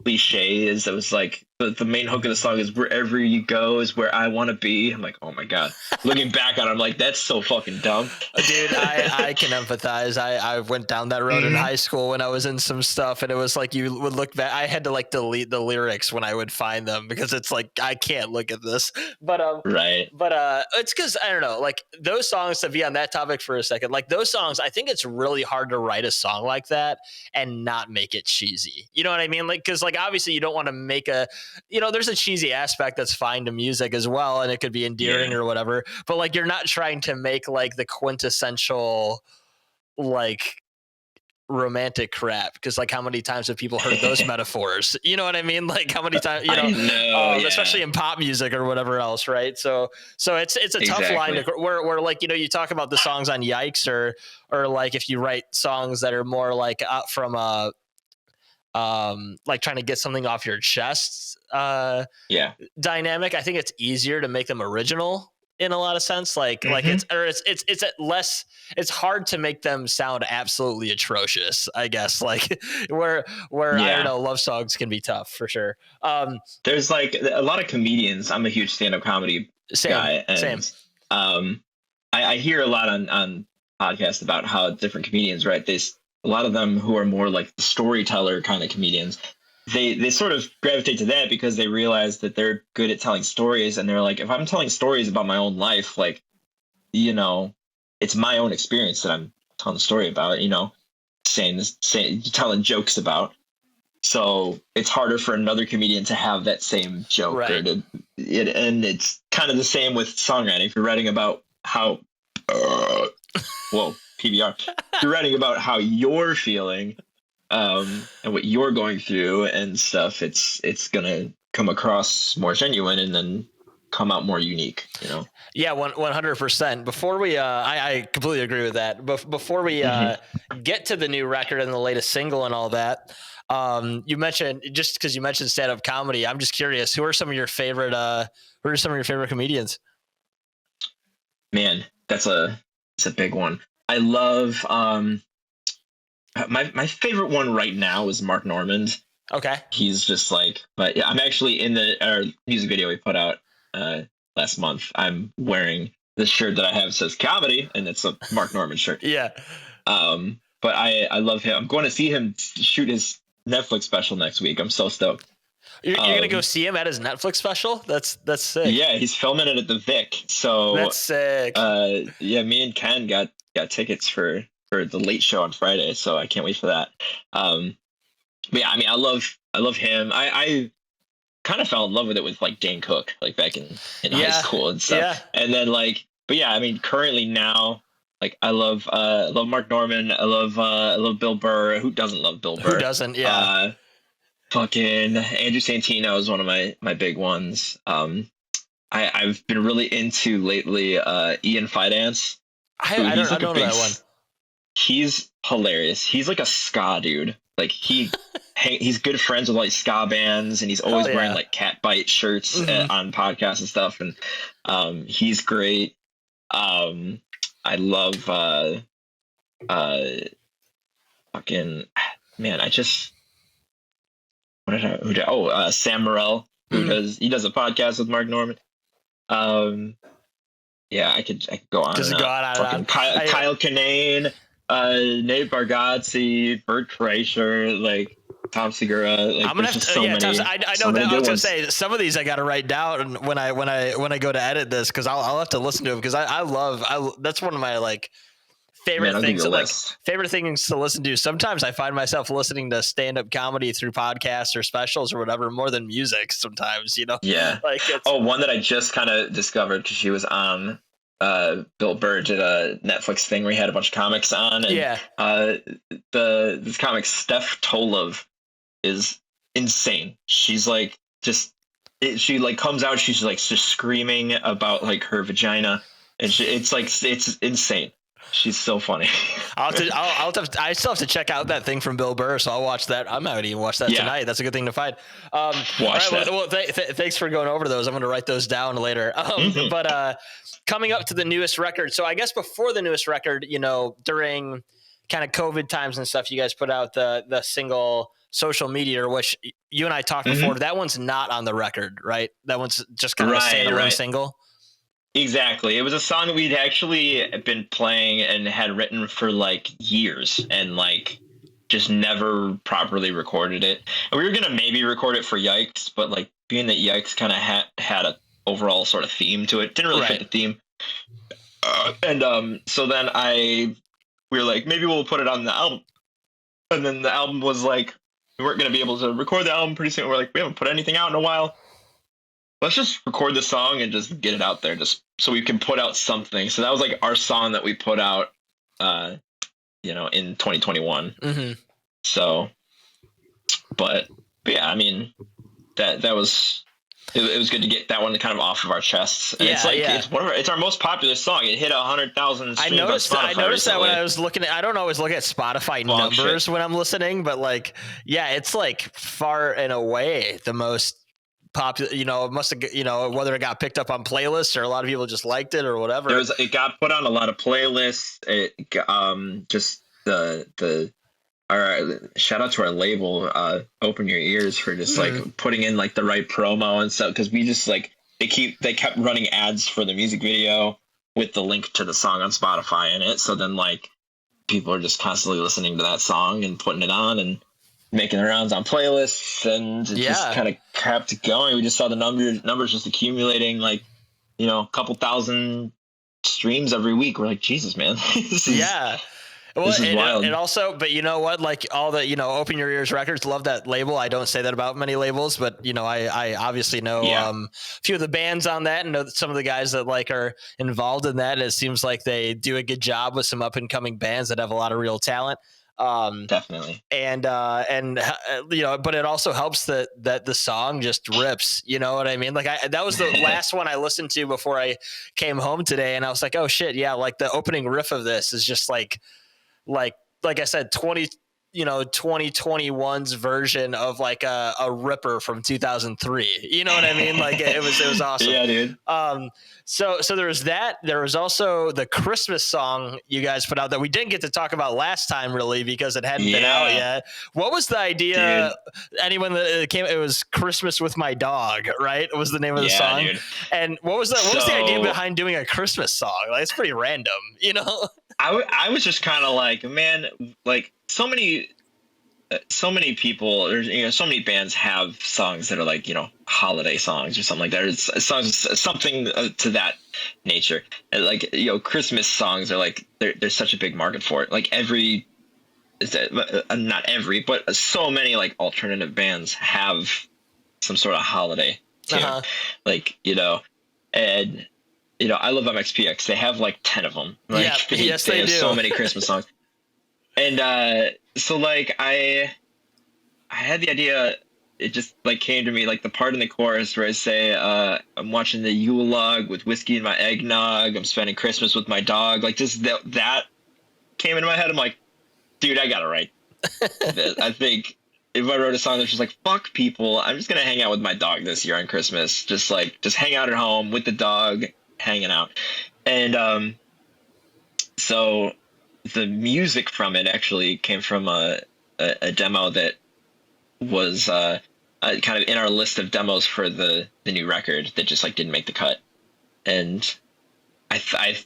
cliches. It was like the main hook of the song is wherever you go is where I want to be. I'm like, oh my God. Looking back on it, I'm like, that's so fucking dumb. Dude, I can empathize. I went down that road in high school when I was in some stuff, and it was like you would look back. I had to like delete the lyrics when I would find them because it's like I can't look at this. But right. But it's because I don't know, like those songs, to be on that topic for a second, like those songs, I think it's really hard to write a song like that and not make it cheesy. You know what I mean? Like, because like obviously you don't want to make there's a cheesy aspect that's fine to music as well, and it could be endearing or whatever, but like you're not trying to make like the quintessential like romantic crap, because like how many times have people heard those metaphors? You know what I mean? Like how many times, especially in pop music or whatever else, right? So it's a tough line to, where like you talk about the songs on Yikes, or like if you write songs that are more like from a like trying to get something off your chest dynamic, I think it's easier to make them original in a lot of sense. Like it's hard to make them sound absolutely atrocious, I guess. Like where I don't know, love songs can be tough for sure. There's like a lot of comedians. I'm a huge stand-up comedy guy, and I hear a lot on podcasts about how different comedians, right? A lot of them who are more like the storyteller kind of comedians, they sort of gravitate to that because they realize that they're good at telling stories, and they're like, if I'm telling stories about my own life, like, it's my own experience that I'm telling the story about, telling jokes about. So it's harder for another comedian to have that same joke, right? And it's kind of the same with songwriting. If you're writing about how, PBR. You're writing about how you're feeling, and what you're going through and stuff. It's gonna come across more genuine and then come out more unique. Yeah, 100%. Before we, I completely agree with that. But before we get to the new record and the latest single and all that, you mentioned, just because you mentioned stand-up comedy, I'm just curious, who are some of your favorite comedians? Man, it's a big one. I love my favorite one right now is Mark Normand. Okay. He's just like, but yeah, I'm actually in our music video we put out last month, I'm wearing this shirt that I have says comedy, and it's a Mark Norman shirt. Yeah. But I love him. I'm going to see him shoot his Netflix special next week. I'm so stoked. You're gonna go see him at his Netflix special? That's sick. Yeah, he's filming it at the Vic. So that's sick. Yeah, me and Ken got tickets for the late show on Friday, so I can't wait for that. But yeah, I mean, I love him. I kind of fell in love with it with like Dane Cook, like back in high school and stuff. Yeah. And then but yeah, I mean, currently now, like I love Mark Norman. I love Bill Burr. Who doesn't love Bill Burr? Who doesn't? Yeah. Fucking Andrew Santino is one of my big ones. I've been really into lately Ian Fidance. I don't know that one. He's hilarious. He's like a ska dude. Like he's good friends with like ska bands, and he's always wearing like cat bite shirts on podcasts and stuff. And he's great. I love fucking man. Sam Morril, who does a podcast with Mark Norman. Yeah, I could go on. Just go on. Kyle Kinane, Nate Bargatze, Bert Kreischer, like Tom Segura. Like, I'm gonna have to. So many, I know that. I was gonna say some of these I got to write down when I go to edit this, because I'll have to listen to them, because I love that's one of my like favorite things to listen to. Sometimes I find myself listening to stand-up comedy through podcasts or specials or whatever more than music sometimes, you know? Yeah. Like one that I just kind of discovered, because she was on Bill Burr did a Netflix thing where he had a bunch of comics on, and this comic Steph Tolov is insane. She's like she like comes out, she's like just screaming about like her vagina, and it's insane. She's so funny. I still have to check out that thing from Bill Burr, so I'll watch that. I might even watch that tonight. That's a good thing to find. Watch that. Well, thanks for going over those. I'm going to write those down later. But coming up to the newest record. So I guess before the newest record, you know, during kind of COVID times and stuff, you guys put out the single Social Meteor, which you and I talked before. That one's not on the record, right? That one's just kind of a standalone single. Exactly. It was a song that we'd actually been playing and had written for like years, and like just never properly recorded it. And we were gonna maybe record it for Yikes, but like being that Yikes kind of had a overall sort of theme to it, didn't really fit the theme. So then we were like, maybe we'll put it on the album. And then the album was like, we weren't gonna be able to record the album pretty soon. We're like, we haven't put anything out in a while. Let's just record the song and just get it out there, just so we can put out something. So that was like our song that we put out, you know, in 2021. So, but yeah, I mean, that was it was good to get that one kind of off of our chests. And it's our most popular song. It hit 100,000 streams. I noticed that when I was looking at. I don't always look at Spotify numbers when I'm listening, but like, yeah, it's like far and away the most popular, you know. It must have, you know, whether it got picked up on playlists or a lot of people just liked it or whatever. It got put on a lot of playlists. It just shout out to our label, Open Your Ears, for just like putting in like the right promo and stuff, because we just like they kept running ads for the music video with the link to the song on Spotify in it. So then like people are just constantly listening to that song and putting it on and making the rounds on playlists, and it just kind of kept going. We just saw the numbers just accumulating, like, you know, a couple thousand streams every week. We're like, Jesus, man. Well, this is wild. And also, but you know what, like all the, you know, Open Your Ears Records, love that label. I don't say that about many labels, but you know, I obviously know a few of the bands on that, and know some of the guys that like are involved in that. It seems like they do a good job with some up and coming bands that have a lot of real talent. Definitely. And you know, but it also helps that the song just rips, you know what I mean? Like that was the last one I listened to before I came home today, and I was like, oh shit. Yeah. Like the opening riff of this is just like I said, 20 2021's version of like a Ripper from 2003. You know what I mean? Like it was awesome. Yeah, dude. So there was that. There was also the Christmas song you guys put out that we didn't get to talk about last time, really, because it hadn't been out yet. What was the idea? Dude. Anyone that came, it was Christmas with My Dog, right? It was the name of the song. Dude. And what was the idea behind doing a Christmas song? Like, it's pretty random, you know? I was just kind of like, man, like so many people, or so many bands have songs that are like, holiday songs or something like that. It's songs, something to that nature. And like, Christmas songs are like, there's such a big market for it. Like not every, but so many like alternative bands have some sort of holiday tune. Like, and I love MXPX. They have like 10 of them. Like, they have do. So many Christmas songs. And so like I had the idea. It just like came to me, like the part in the chorus where I say, I'm watching the Yule log with whiskey in my eggnog. I'm spending Christmas with my dog. Like just that came into my head. I'm like, dude, I gotta write this. I think if I wrote a song that's just like, fuck people, I'm just gonna hang out with my dog this year on Christmas. Just hang out at home with the dog, hanging out. And so the music from it actually came from a demo that was kind of in our list of demos for the new record that just like didn't make the cut. And I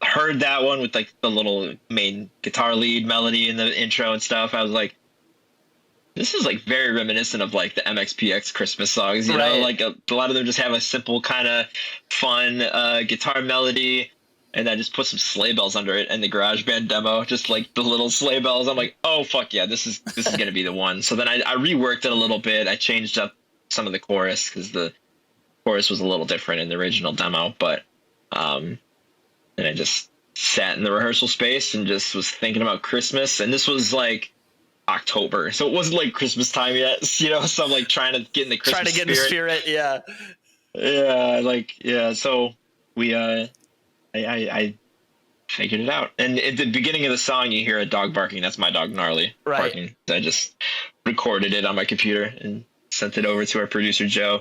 heard that one with like the little main guitar lead melody in the intro and stuff. I was like, this is like very reminiscent of like the MXPX Christmas songs, you know, like a lot of them just have a simple kind of fun guitar melody. And I just put some sleigh bells under it and the GarageBand demo, just like the little sleigh bells. I'm like, oh fuck yeah, this is going to be the one. So then I reworked it a little bit. I changed up some of the chorus because the chorus was a little different in the original demo. But and I just sat in the rehearsal space and just was thinking about Christmas. And this was like October, so it wasn't like Christmas time yet. So I'm like trying to get in the Christmas spirit. Yeah. So we I figured it out. And at the beginning of the song, you hear a dog barking. That's my dog, Gnarly, barking. I just recorded it on my computer and sent it over to our producer, Joe.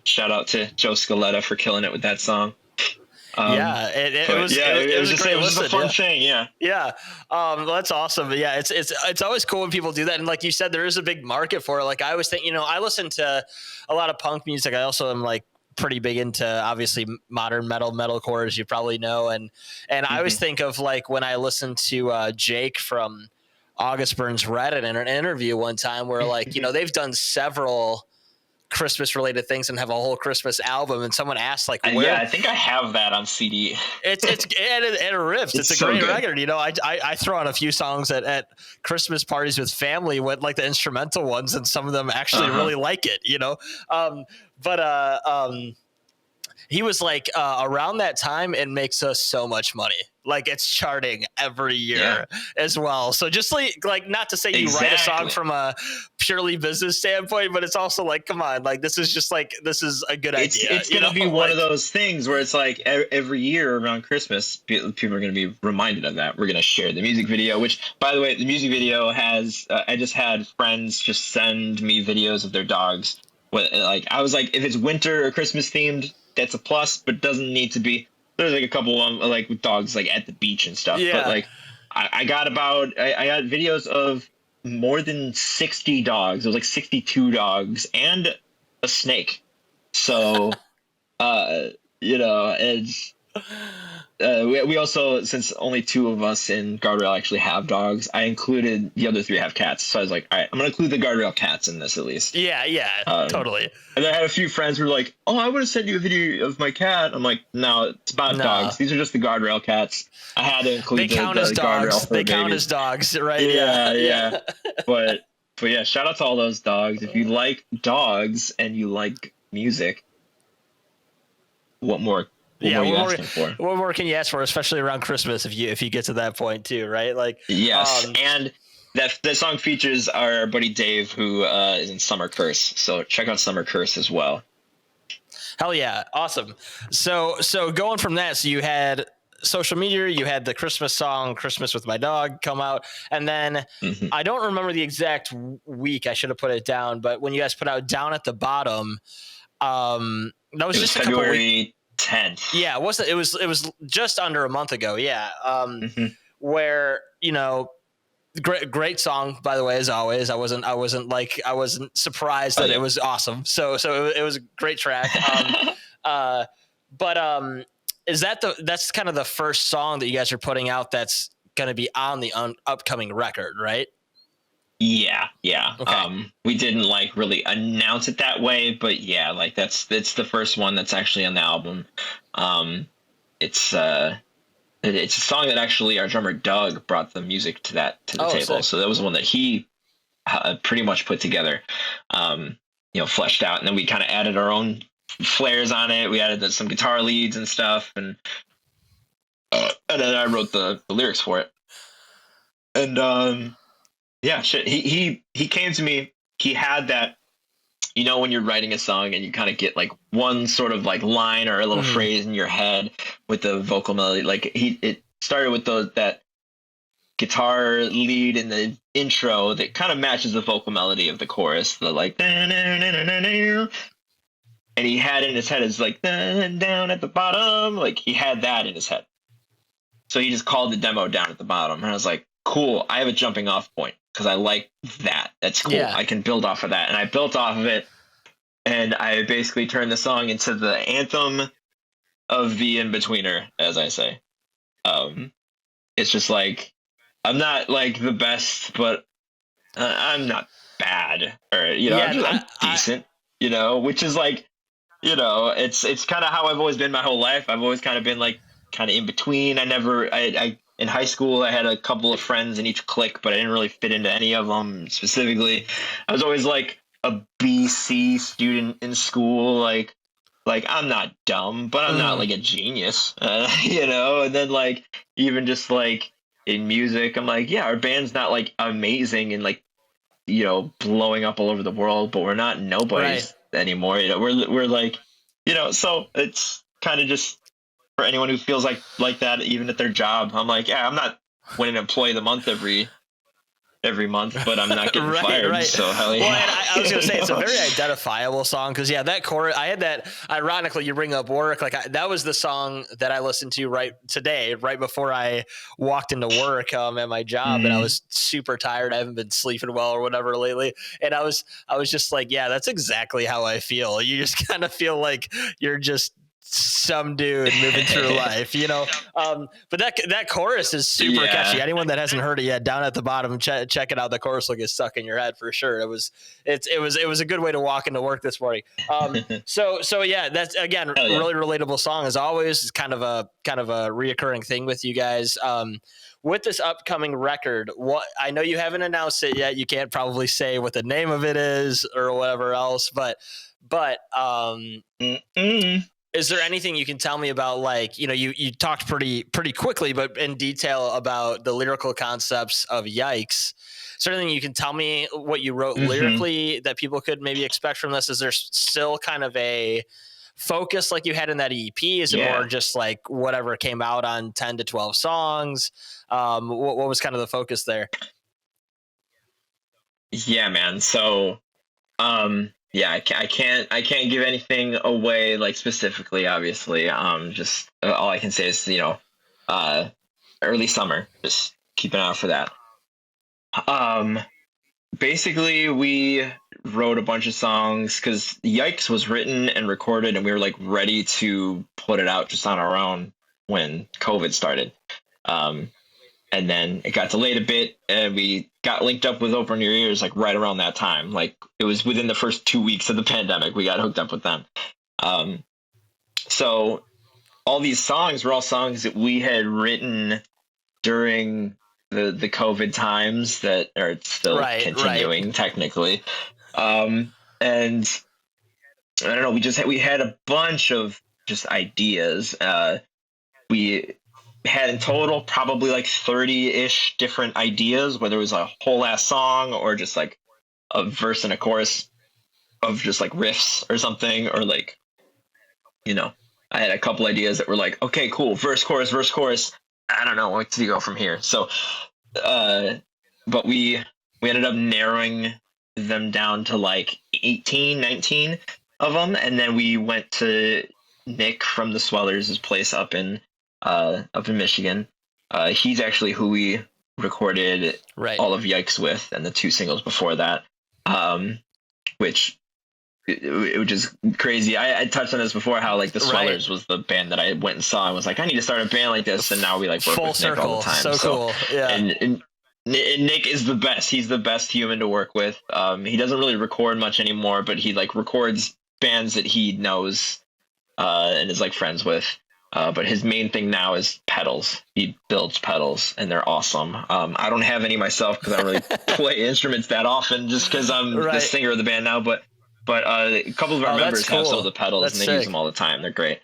Shout out to Joe Scaletta for killing it with that song. It was a fun thing. Yeah. That's awesome. But yeah, it's always cool when people do that. And like you said, there is a big market for it. Like I always think, I listen to a lot of punk music. I also am like pretty big into obviously modern metalcore, as you probably know. And I always think of like when I listened to Jake from August Burns Red in an interview one time where like, they've done several Christmas related things and have a whole Christmas album. And someone asked like, where? Yeah, I think I have that on CD. It rips. It's a great record. I throw on a few songs at Christmas parties with family with like the instrumental ones, and some of them actually really like it, he was like, around that time, it makes us so much money. Like it's charting every year as well. So just like not to say you write a song from a purely business standpoint, but it's also like, come on, like this is a good idea. It's going to be one of those things where it's like every year around Christmas, people are going to be reminded of that. We're going to share the music video, which by the way, the music video has, I just had friends just send me videos of their dogs. I was like, if it's winter or Christmas themed, that's a plus, but doesn't need to be. There's like a couple of them, like with dogs like at the beach and stuff. Yeah. But like I got videos of more than 60 dogs. It was like 62 dogs and a snake. So it's we also, since only 2 of us in Guardrail actually have dogs, I included the other 3 have cats. So I was like, all right, I'm going to include the Guardrail cats in this at least. Yeah, totally. And I had a few friends who were like, oh, I would have sent you a video of my cat. I'm like, no, it's about dogs. These are just the Guardrail cats. I had to include the dogs. They count as dogs, right? Yeah. But yeah, shout out to all those dogs. If you like dogs and you like music, what more? What more can you ask for, especially around Christmas if you get to that point too, right? Like yes, and that song features our buddy Dave, who is in Summer Curse. So check out Summer Curse as well. Hell yeah, awesome. So going from that, so you had social media, you had the Christmas song "Christmas with My Dog" come out, and then I don't remember the exact week. I should have put it down, but when you guys put out "Down at the Bottom," that was just a couple February weeks. 10th. Yeah, it was just under a month ago. Yeah, where great song, by the way, as always. I wasn't surprised that it was awesome. So it was a great track. But that's kind of the first song that you guys are putting out that's going to be on the upcoming record, right? Yeah. Okay. We didn't like really announce it that way, but yeah, like it's the first one that's actually on the album. It's a song that actually our drummer Doug brought the music to the table. Sick. So that was one that he pretty much put together, fleshed out, and then we kind of added our own flares on it. We added some guitar leads and stuff, and then I wrote the lyrics for it. And yeah, shit. He came to me. He had that. When you're writing a song and you kind of get like one sort of like line or a little phrase in your head with the vocal melody, like it started with that guitar lead in the intro that kind of matches the vocal melody of the chorus, the like, and he had in his head is like down at the bottom, like he had that in his head. So he just called the demo Down at the Bottom, and I was like, cool, I have a jumping off point because I like that. That's cool. Yeah. I can build off of that. And I built off of it, and I basically turned the song into the anthem of the in-betweener, as I say. It's just like, I'm not like the best, but I'm not bad, or I'm decent, which is like, it's kind of how I've always been my whole life. I've always kind of been like kind of in between. I in high school, I had a couple of friends in each clique, but I didn't really fit into any of them specifically. I was always like a BC student in school. Like I'm not dumb, but I'm not like a genius, and then like, even just like in music, I'm like, yeah, our band's not like amazing and like, blowing up all over the world, but we're not nobodies anymore. We're like, so it's kind of just, for anyone who feels like that, even at their job, I'm like, yeah, I'm not winning Employee of the Month every month, but I'm not getting fired. Right. So hell yeah. Well, I was gonna say it's a very identifiable song because that chorus, I had that. Ironically, you bring up work, that was the song that I listened to right before I walked into work at my job, and I was super tired. I haven't been sleeping well or whatever lately, and I was just like, yeah, that's exactly how I feel. You just kind of feel like you're just some dude moving through life, but that chorus is super catchy. Anyone that hasn't heard it yet, Down at the Bottom, check it out. The chorus will get stuck in your head for sure. It was a good way to walk into work this morning. So yeah, that's again really relatable song as always. It's kind of a reoccurring thing with you guys. With this upcoming record, I know you haven't announced it yet. You can't probably say what the name of it is or whatever else, but is there anything you can tell me about, like, you talked pretty quickly, but in detail about the lyrical concepts of Yikes. Is there anything you can tell me what you wrote lyrically that people could maybe expect from this? Is there still kind of a focus like you had in that EP? Is it more just like whatever came out on 10 to 12 songs? What was kind of the focus there? Yeah, man. So, yeah, I can't give anything away, like, specifically, obviously. Just all I can say is, early summer. Just keep an eye out for that. Basically, we wrote a bunch of songs because Yikes was written and recorded, and we were like ready to put it out just on our own when COVID started. And then it got delayed a bit, and we got linked up with Open Your Ears like right around that time. Like, it was within the first 2 weeks of the pandemic, we got hooked up with them. So all these songs were all songs that we had written during the COVID times that are still continuing technically. And I don't know, we had a bunch of just ideas. We had in total probably like 30-ish different ideas, whether it was a whole ass song or just like a verse and a chorus of just like riffs or something, or like, I I had a couple ideas that were like, okay, cool, verse, chorus. I don't know, where to go from here. So, but we ended up narrowing them down to like 18, 19 of them, and then we went to Nick from the Swellers' place up in Michigan. He's actually who we recorded all of Yikes with, and the 2 singles before that, which is crazy. I touched on this before, how like the Swellers was the band that I went and saw and was like, I need to start a band like this, and now we like work Full with Nick circle. all the time. So cool. Yeah. And Nick is the best. He's the best human to work with. He doesn't really record much anymore, but he like records bands that he knows and is like friends with. But his main thing now is pedals. He builds pedals, and they're awesome. I don't have any myself because I don't really play instruments that often, just because I'm the singer of the band now. But a couple of our members have some of the pedals, and they use them all the time. They're great.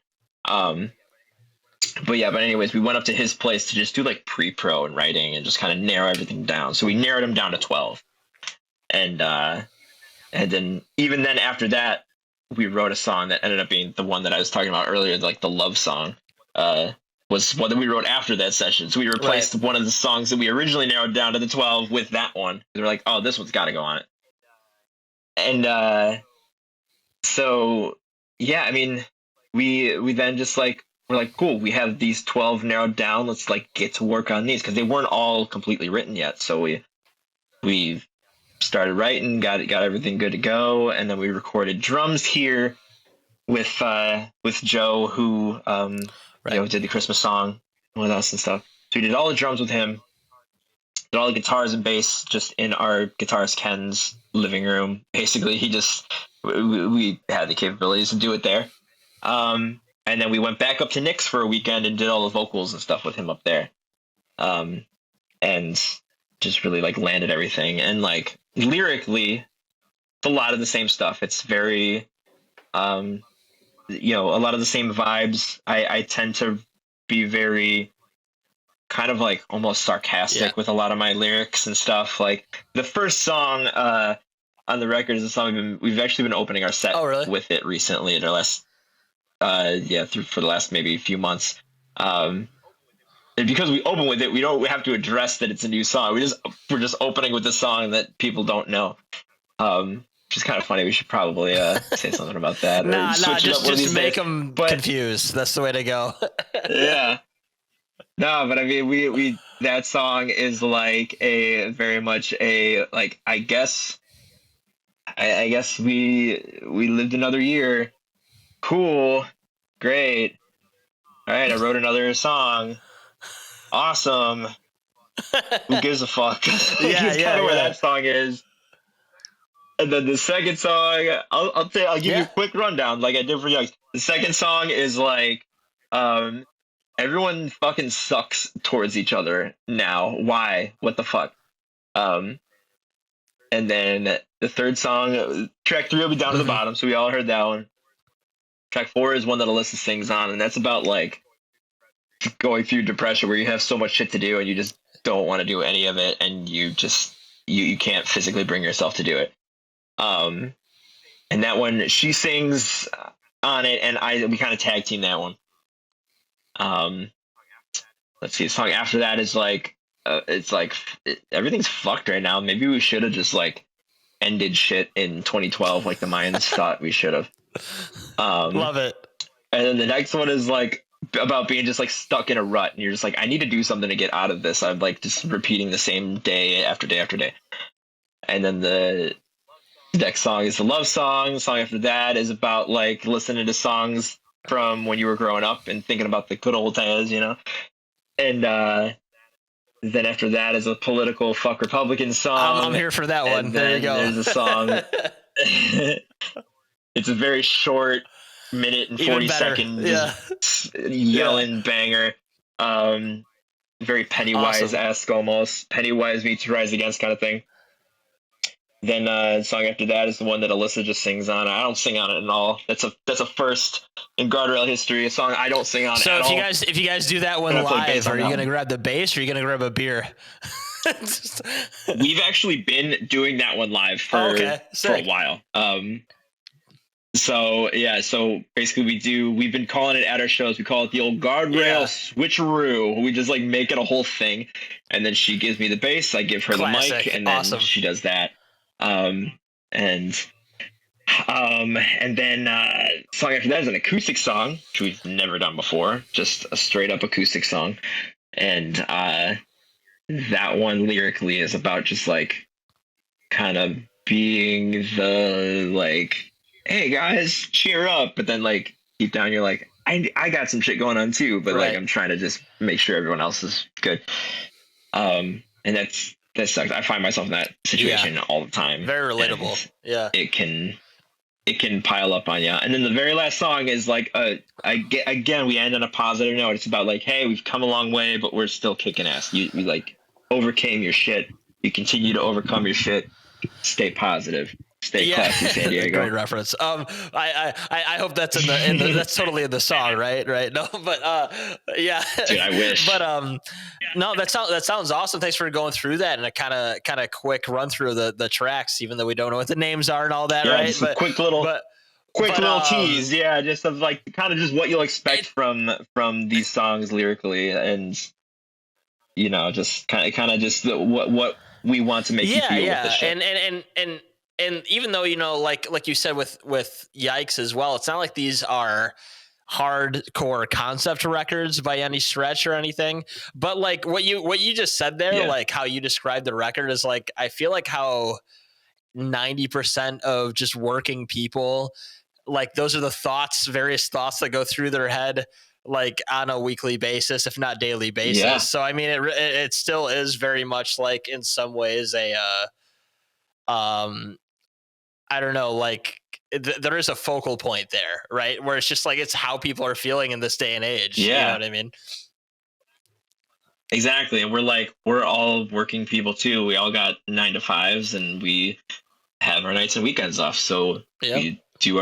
But anyways, we went up to his place to just do like pre-pro and writing and just kind of narrow everything down. So we narrowed them down to 12. And then even then after that, we wrote a song that ended up being the one that I was talking about earlier, like the love song, was one that we wrote after that session. So we replaced one of the songs that we originally narrowed down to the 12 with that one. They were like, oh, this one's got to go on it. And so, yeah, I mean, we then just like, we're like, cool, we have these 12 narrowed down. Let's like get to work on these, because they weren't all completely written yet. So we started writing, got everything good to go, and then we recorded drums here with Joe, who did the Christmas song with us and stuff. So we did all the drums with him, did all the guitars and bass just in our guitarist Ken's living room. Basically, we had the capabilities to do it there. And then we went back up to Nick's for a weekend and did all the vocals and stuff with him up there. And just really like landed everything. And like lyrically, it's a lot of the same stuff. It's very, a lot of the same vibes. I tend to be very kind of like almost sarcastic with a lot of my lyrics and stuff. Like the first song on the record is a song we've actually been opening our set with it recently at our last for the last maybe few months. And because we open with it, we have to address that it's a new song. We're just opening with a song that people don't know. Which is kind of funny. We should probably say something about that. just make them confused. That's the way to go. Yeah. No, but I mean, we that song is like a very much a like I guess we lived another year. Cool, great. All right, I wrote another song. Awesome. Who gives a fuck? That's kind of where that song is. And then the second song, I'll give you a quick rundown, like I did for Yikes. The second song is like, everyone fucking sucks towards each other now. Why? What the fuck? And then the third song, track 3 will be down to the bottom, so we all heard that one. Track 4 is one that Alyssa sings on, and that's about like going through depression where you have so much shit to do and you just don't want to do any of it, and you just you can't physically bring yourself to do it. And that one, she sings on it, and we kind of tag team that one. Let's see, the song after that is like everything's fucked right now. Maybe we should have just like ended shit in 2012 like the Mayans thought we should have. Love it. And then the next one is like about being just like stuck in a rut, and you're just like, I need to do something to get out of this. I'm like just repeating the same day after day after day. And then the next song is the love song. The song after that is about like listening to songs from when you were growing up and thinking about the good old days, And then after that is a political fuck Republican song. I'm here for that one. There you go. There's a song. It's a very short, minute and 40 seconds yelling banger. Very Pennywise-esque almost. Pennywise meets Rise Against kind of thing. Then the song after that is the one that Alyssa just sings on. I don't sing on it at all. That's a first in Guardrail history, a song I don't sing on at all. So if you guys do that one live, are you going to grab the bass or are you going to grab a beer? We've actually been doing that one live for a while. So yeah, so basically we've been calling it at our shows. We call it the old guardrail Yeah. switcheroo. We just like make it a whole thing, and then she gives me the bass, I give her the mic, Classic. and then Awesome. she does that. Um, and and then song after that is an acoustic song, which we've never done before, just a straight up acoustic song. And that one lyrically is about just like kind of being the like, hey guys, cheer up, but then like deep down you're like, I got some shit going on too, but like Right. I'm trying to just make sure everyone else is good. And that sucks. I find myself in that situation all the time. Very relatable. And Yeah. it can pile up on you. And then the very last song is like again we end on a positive note. It's about like, hey, we've come a long way, but we're still kicking ass. You like overcame your shit. You continue to overcome your shit. Stay positive. Stay classy, San Diego. Great reference. I hope that's in the that's totally in the song, right? No, but yeah. Dude, I wish. But no, that sounds awesome. Thanks for going through that and a kind of quick run through the tracks, even though we don't know what the names are and all that, right? Just a quick little tease, yeah, just of like kind of just what you'll expect from these songs lyrically, and you know, just kind of just what we want to make you feel with the shit. And even though, you know, like you said with Yikes as well, it's not like these are hardcore concept records by any stretch or anything, but like what you just said there, like how you described the record is like, I feel like how 90% of just working people, like those are the various thoughts that go through their head like on a weekly basis, if not daily basis. So I mean, it still is very much like in some ways a I don't know, like there is a focal point there, right? Where it's just like, it's how people are feeling in this day and age. You know what I mean? Exactly. And we're all working people too. We all got 9 to 5s and we have our nights and weekends off. So we do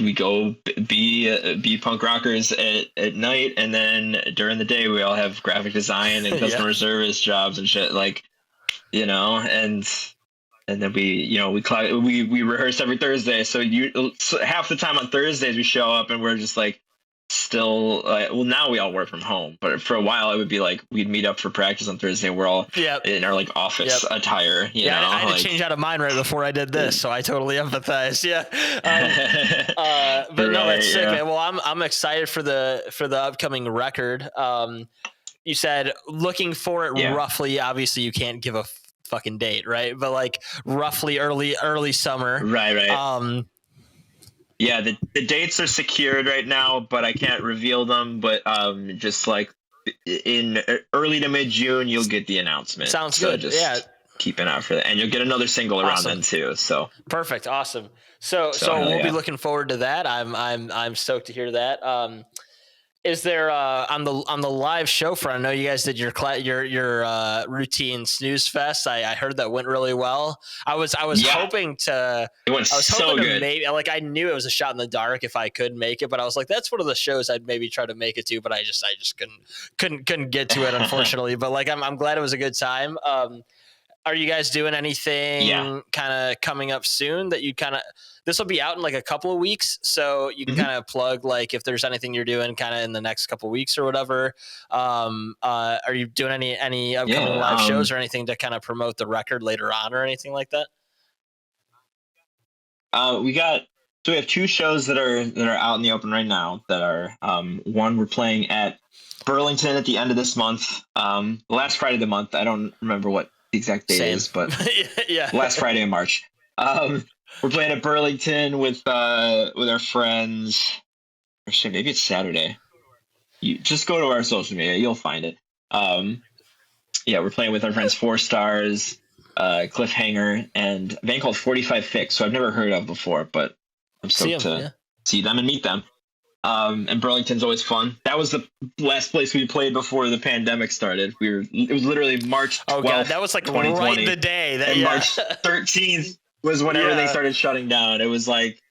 we go be punk rockers at night, and then during the day we all have graphic design and customer service jobs and shit, like, you know, and then we rehearse every Thursday. So half the time on Thursdays we show up and we're just like still well, now we all work from home, but for a while it would be like we'd meet up for practice on Thursday and we're all in our like office attire. You know, I had to change out of mine right before I did this, so I totally empathize. But no, that's sick, man. Well, I'm excited for the upcoming record. You said looking for it roughly. Obviously, you can't give a fucking date, right? But like roughly early summer, right. Yeah, the dates are secured right now, but I can't reveal them. But just like in early to mid June, you'll get the announcement. Sounds good. Just keep an eye for that, and you'll get another single around then too. So perfect, awesome. So we'll be looking forward to that. I'm stoked to hear that. Is there on the live show front? I know you guys did your routine snooze fest. I heard that went really well. I was hoping to. It went so good. Maybe, like, I knew it was a shot in the dark if I could make it, but I was like, that's one of the shows I'd maybe try to make it to, but I just couldn't get to it, unfortunately. But like, I'm glad it was a good time. Are you guys doing anything kind of coming up soon that you this will be out in like a couple of weeks, so you can kind of plug like if there's anything you're doing kind of in the next couple of weeks or whatever. Are you doing any upcoming live shows or anything to kind of promote the record later on or anything like that? We have 2 shows that are out in the open right now that are one we're playing at Burlington at the end of this month, the last Friday of the month. I don't remember what the exact date is, but last Friday in March. We're playing at Burlington with our friends. Or shit, maybe it's Saturday. You just go to our social media, you'll find it. We're playing with our friends 4 Stars, Cliffhanger, and a band called 45 Fix, so I've never heard of before, but I'm stoked to see them and meet them. And Burlington's always fun. That was the last place we played before the pandemic started. It was literally March 12th. Oh God, that was like right the day that March 13th was when everything started shutting down. It was like,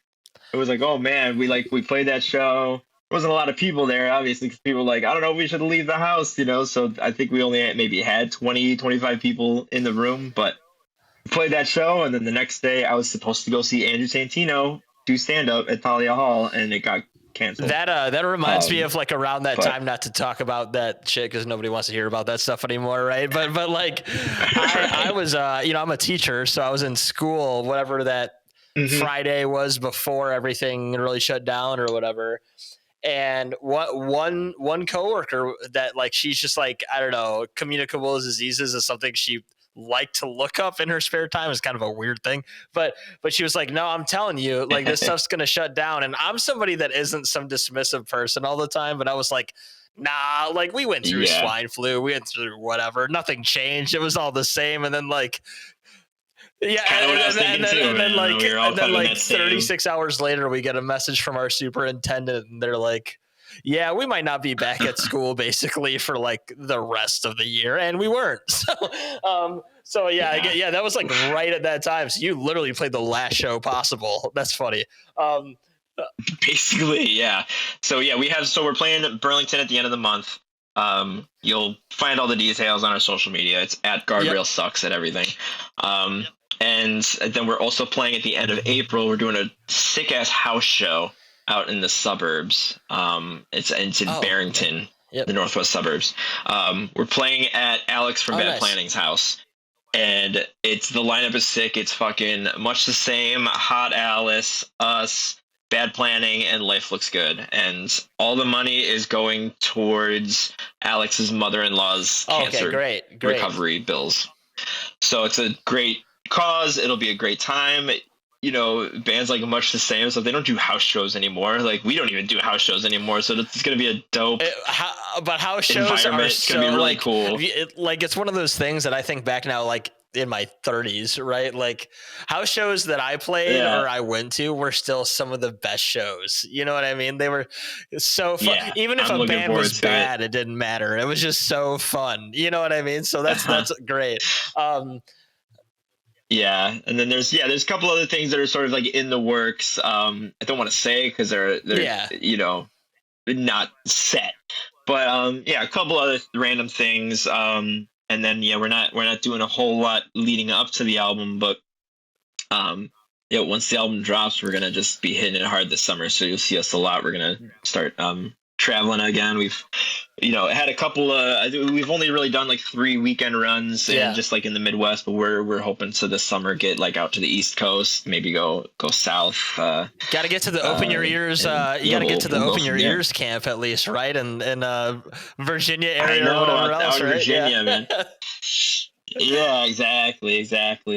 oh man, we played that show. There wasn't a lot of people there, obviously, because people were like, I don't know if we should leave the house, you know. So I think we only maybe had 20, 25 people in the room, but we played that show. And then the next day I was supposed to go see Andrew Santino do stand up at Thalia Hall, and it got canceled. That reminds me of like around that but- time, not to talk about that shit because nobody wants to hear about that stuff anymore, right? But like I was I'm a teacher, so I was in school whatever that Friday was before everything really shut down or whatever. And one coworker that like she's just like, I don't know, communicable diseases is something she liked to look up in her spare time. Is kind of a weird thing, but she was like, no, I'm telling you, like this stuff's gonna shut down. And I'm somebody that isn't some dismissive person all the time, but I was like, nah, like we went through swine flu, we went through whatever, nothing changed, it was all the same. And then like and then like 36 hours later we get a message from our superintendent and they're like, yeah, we might not be back at school basically for like the rest of the year, and we weren't. So that was like right at that time. So you literally played the last show possible. That's funny. Basically, yeah. So yeah, we're playing Burlington at the end of the month. You'll find all the details on our social media. It's at Guardrail Sucks at everything. And then we're also playing at the end of April. We're doing a sick ass house show out in the suburbs. It's in Barrington, the northwest suburbs. We're playing at Alex from Bad Planning's house, and the lineup is sick. It's fucking much the same. Hot Alice, us, Bad Planning, and Life Looks Good, and all the money is going towards Alex's mother-in-law's cancer recovery bills. So it's a great cause. It'll be a great time. You know, bands like Much the Same, so they don't do house shows anymore. Like we don't even do house shows anymore. So it's going to be a dope. But house shows are it's going to be really cool. It's one of those things that I think back now, like in my 30s, right? Like house shows that I played or I went to were still some of the best shows. You know what I mean? They were so fun. Yeah, even if a band was bad, it didn't matter. It was just so fun. You know what I mean? So that's great. Yeah, and then there's a couple other things that are sort of like in the works. I don't want to say because they're not set, but a couple other random things. And then we're not doing a whole lot leading up to the album, but once the album drops, we're gonna just be hitting it hard this summer. So you'll see us a lot. We're gonna start traveling again. We've had a couple we've only really done like 3 weekend runs and just like in the Midwest, but we're hoping to this summer get like out to the East Coast, maybe go south. Got to get to the Open Your Ears. You got to get to the Open Your Ears camp at least, right? And Virginia area or whatever else, right? Virginia, man. Yeah, exactly.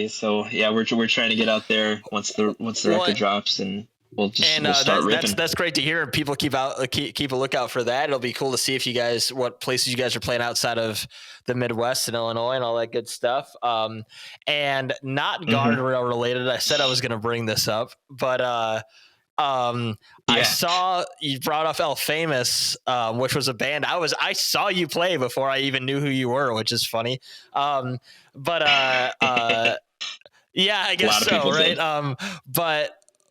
So we're trying to get out there once the record drops, and we'll start ripping. That's great to hear. People keep a lookout for that. It'll be cool to see what places you guys are playing outside of the Midwest and Illinois and all that good stuff. And not Guardrail related. I said I was going to bring this up, but I saw you brought up El Famous, which was a band I saw you play before I even knew who you were, which is funny. I guess so, right?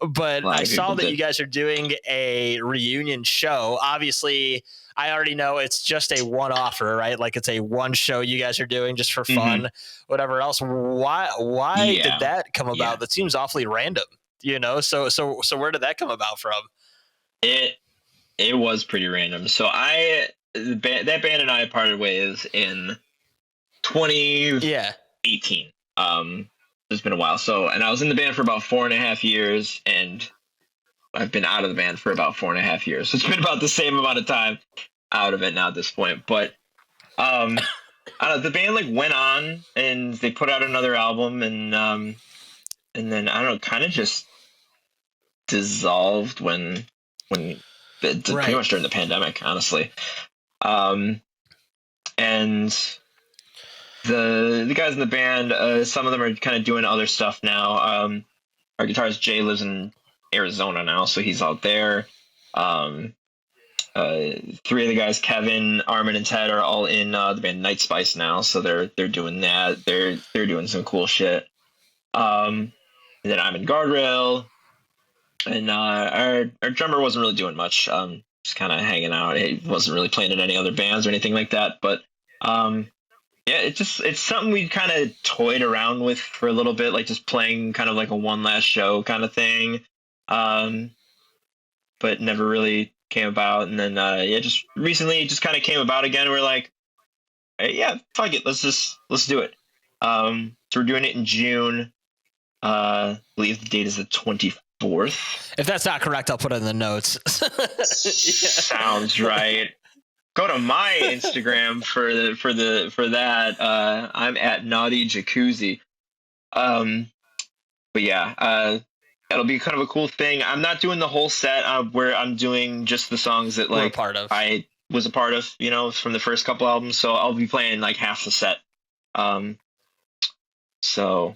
But I saw that you guys are doing a reunion show. Obviously, I already know it's just a one-offer, right? Like it's a one show you guys are doing just for fun, whatever else. Why did that come about? That seems awfully random, So where did that come about from? It was pretty random. So that band and I parted ways in 2018. It's been a while. And I was in the band for about 4.5 years, and I've been out of the band for about 4.5 years. So it's been about the same amount of time out of it now at this point. But I don't know, the band like went on and they put out another album, and then I don't know, kind of just dissolved when pretty much during the pandemic, honestly. And the guys in the band, some of them are kind of doing other stuff now. Our guitarist Jay lives in Arizona now, so he's out there. 3 of the guys, Kevin, Armin, and Ted, are all in the band Night Spice now, so they're doing that. They're doing some cool shit. And then I'm in Guardrail, and our drummer wasn't really doing much. Just kind of hanging out. He wasn't really playing in any other bands or anything like that, but it's something we kind of toyed around with for a little bit, like just playing kind of like a one last show kind of thing. but never really came about. And then just recently, it just kind of came about again. We're like, hey, yeah, fuck it, let's do it. So we're doing it in June. I believe the date is the 24th. If that's not correct, I'll put it in the notes. Sounds right. Go to my Instagram for that. I'm at Naughty Jacuzzi. But yeah, it'll be kind of a cool thing. I'm not doing the whole set where I'm doing just the songs that like part of. I was a part of, from the first couple albums. So I'll be playing like half the set. So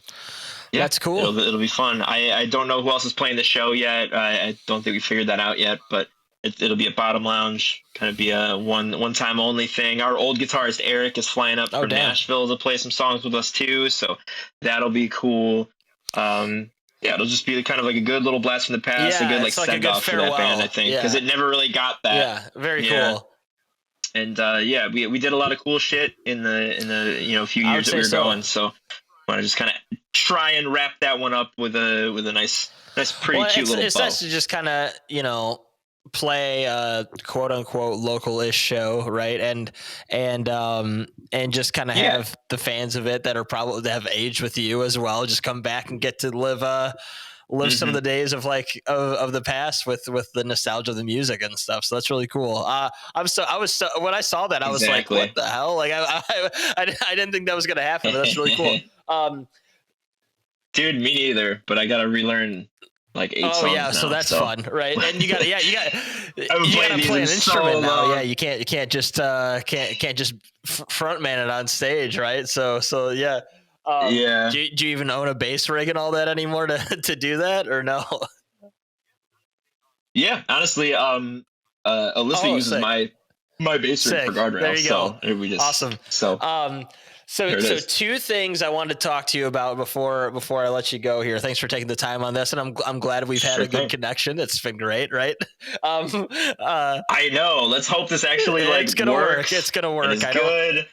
yeah, that's cool. It'll be fun. I don't know who else is playing the show yet. I don't think we figured that out yet, but it'll be a Bottom Lounge, kind of be a one time only thing. Our old guitarist Eric is flying up from Nashville to play some songs with us too, so that'll be cool. It'll just be kind of like a good little blast from the past, a good like send off for that band, I think, because it never really got that. Yeah, very cool. And we did a lot of cool shit in the few years that we were going. So I want to just kind of try and wrap that one up with a nice pretty cute little bow. It's nice to just kind of play a quote unquote local-ish show, right? And just kind of have the fans of it that are probably that have aged with you as well just come back and get to live some of the days of like of the past with the nostalgia of the music and stuff. So that's really cool. I was when I saw that, I was like, what the hell? Like I didn't think that was gonna happen, but that's really cool. Dude, me neither, but I gotta relearn like 8 songs now, so that's fun, right? And you gotta play an instrument now. Yeah, you can't just frontman it on stage, right? So yeah. Do you even own a bass rig and all that anymore to do that, or no? Yeah, honestly, Alyssa uses my bass rig for Guardrail. There you go. So awesome. So 2 things I wanted to talk to you about before I let you go here. Thanks for taking the time on this, and I'm glad we've had a good connection. It's been great, right? I know. Let's hope this actually it's gonna works. Work. It's gonna work. It's good.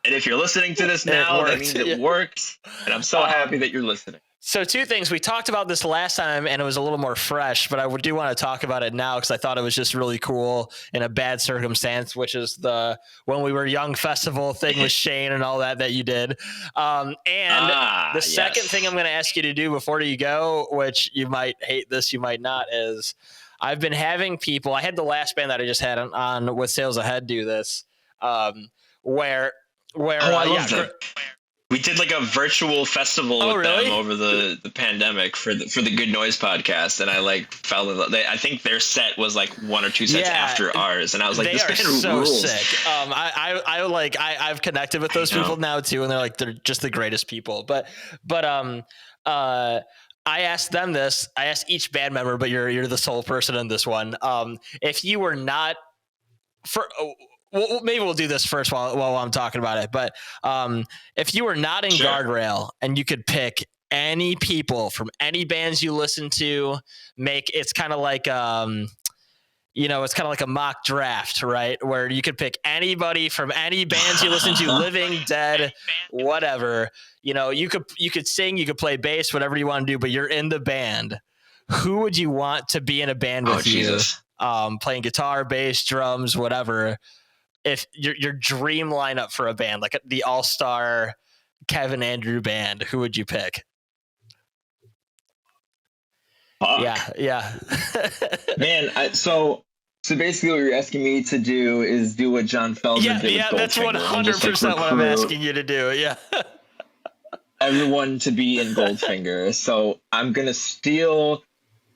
And if you're listening to this now, that means it works. And I'm so happy that you're listening. So 2 things. We talked about this last time and it was a little more fresh, but I do want to talk about it now because I thought it was just really cool in a bad circumstance, which is the When We Were Young festival thing with Shane and all that you did. The second thing I'm going to ask you to do before you go, which you might hate this, you might not, is I've been having people, I had the last band that I just had on with Sales Ahead do this, where I love that. We did like a virtual festival with them over the pandemic for the Good Noise podcast, and I like fell in love. I think their set was like 1 or 2 sets after ours, and I was like, "This band so rules." Sick. I've connected with those people now too, and they're just the greatest people. But I asked them this. I asked each band member, but you're the sole person in this one. If you were not maybe we'll do this first while I'm talking about it. But if you were not in Guardrail and you could pick any people from any bands you listen to, it's kind of like it's kind of like a mock draft, right? Where you could pick anybody from any bands you listen to, living, dead, whatever. You could sing, you could play bass, whatever you want to do, but you're in the band. Who would you want to be in a band with you? Playing guitar, bass, drums, whatever. If your dream lineup for a band, like the all-star Kevin Andrew band, who would you pick? Fuck. Yeah. Man, so basically what you're asking me to do is do what John Feldman did with Goldfinger. That's 100% what I'm asking you to do. Yeah. Everyone to be in Goldfinger. So I'm going to steal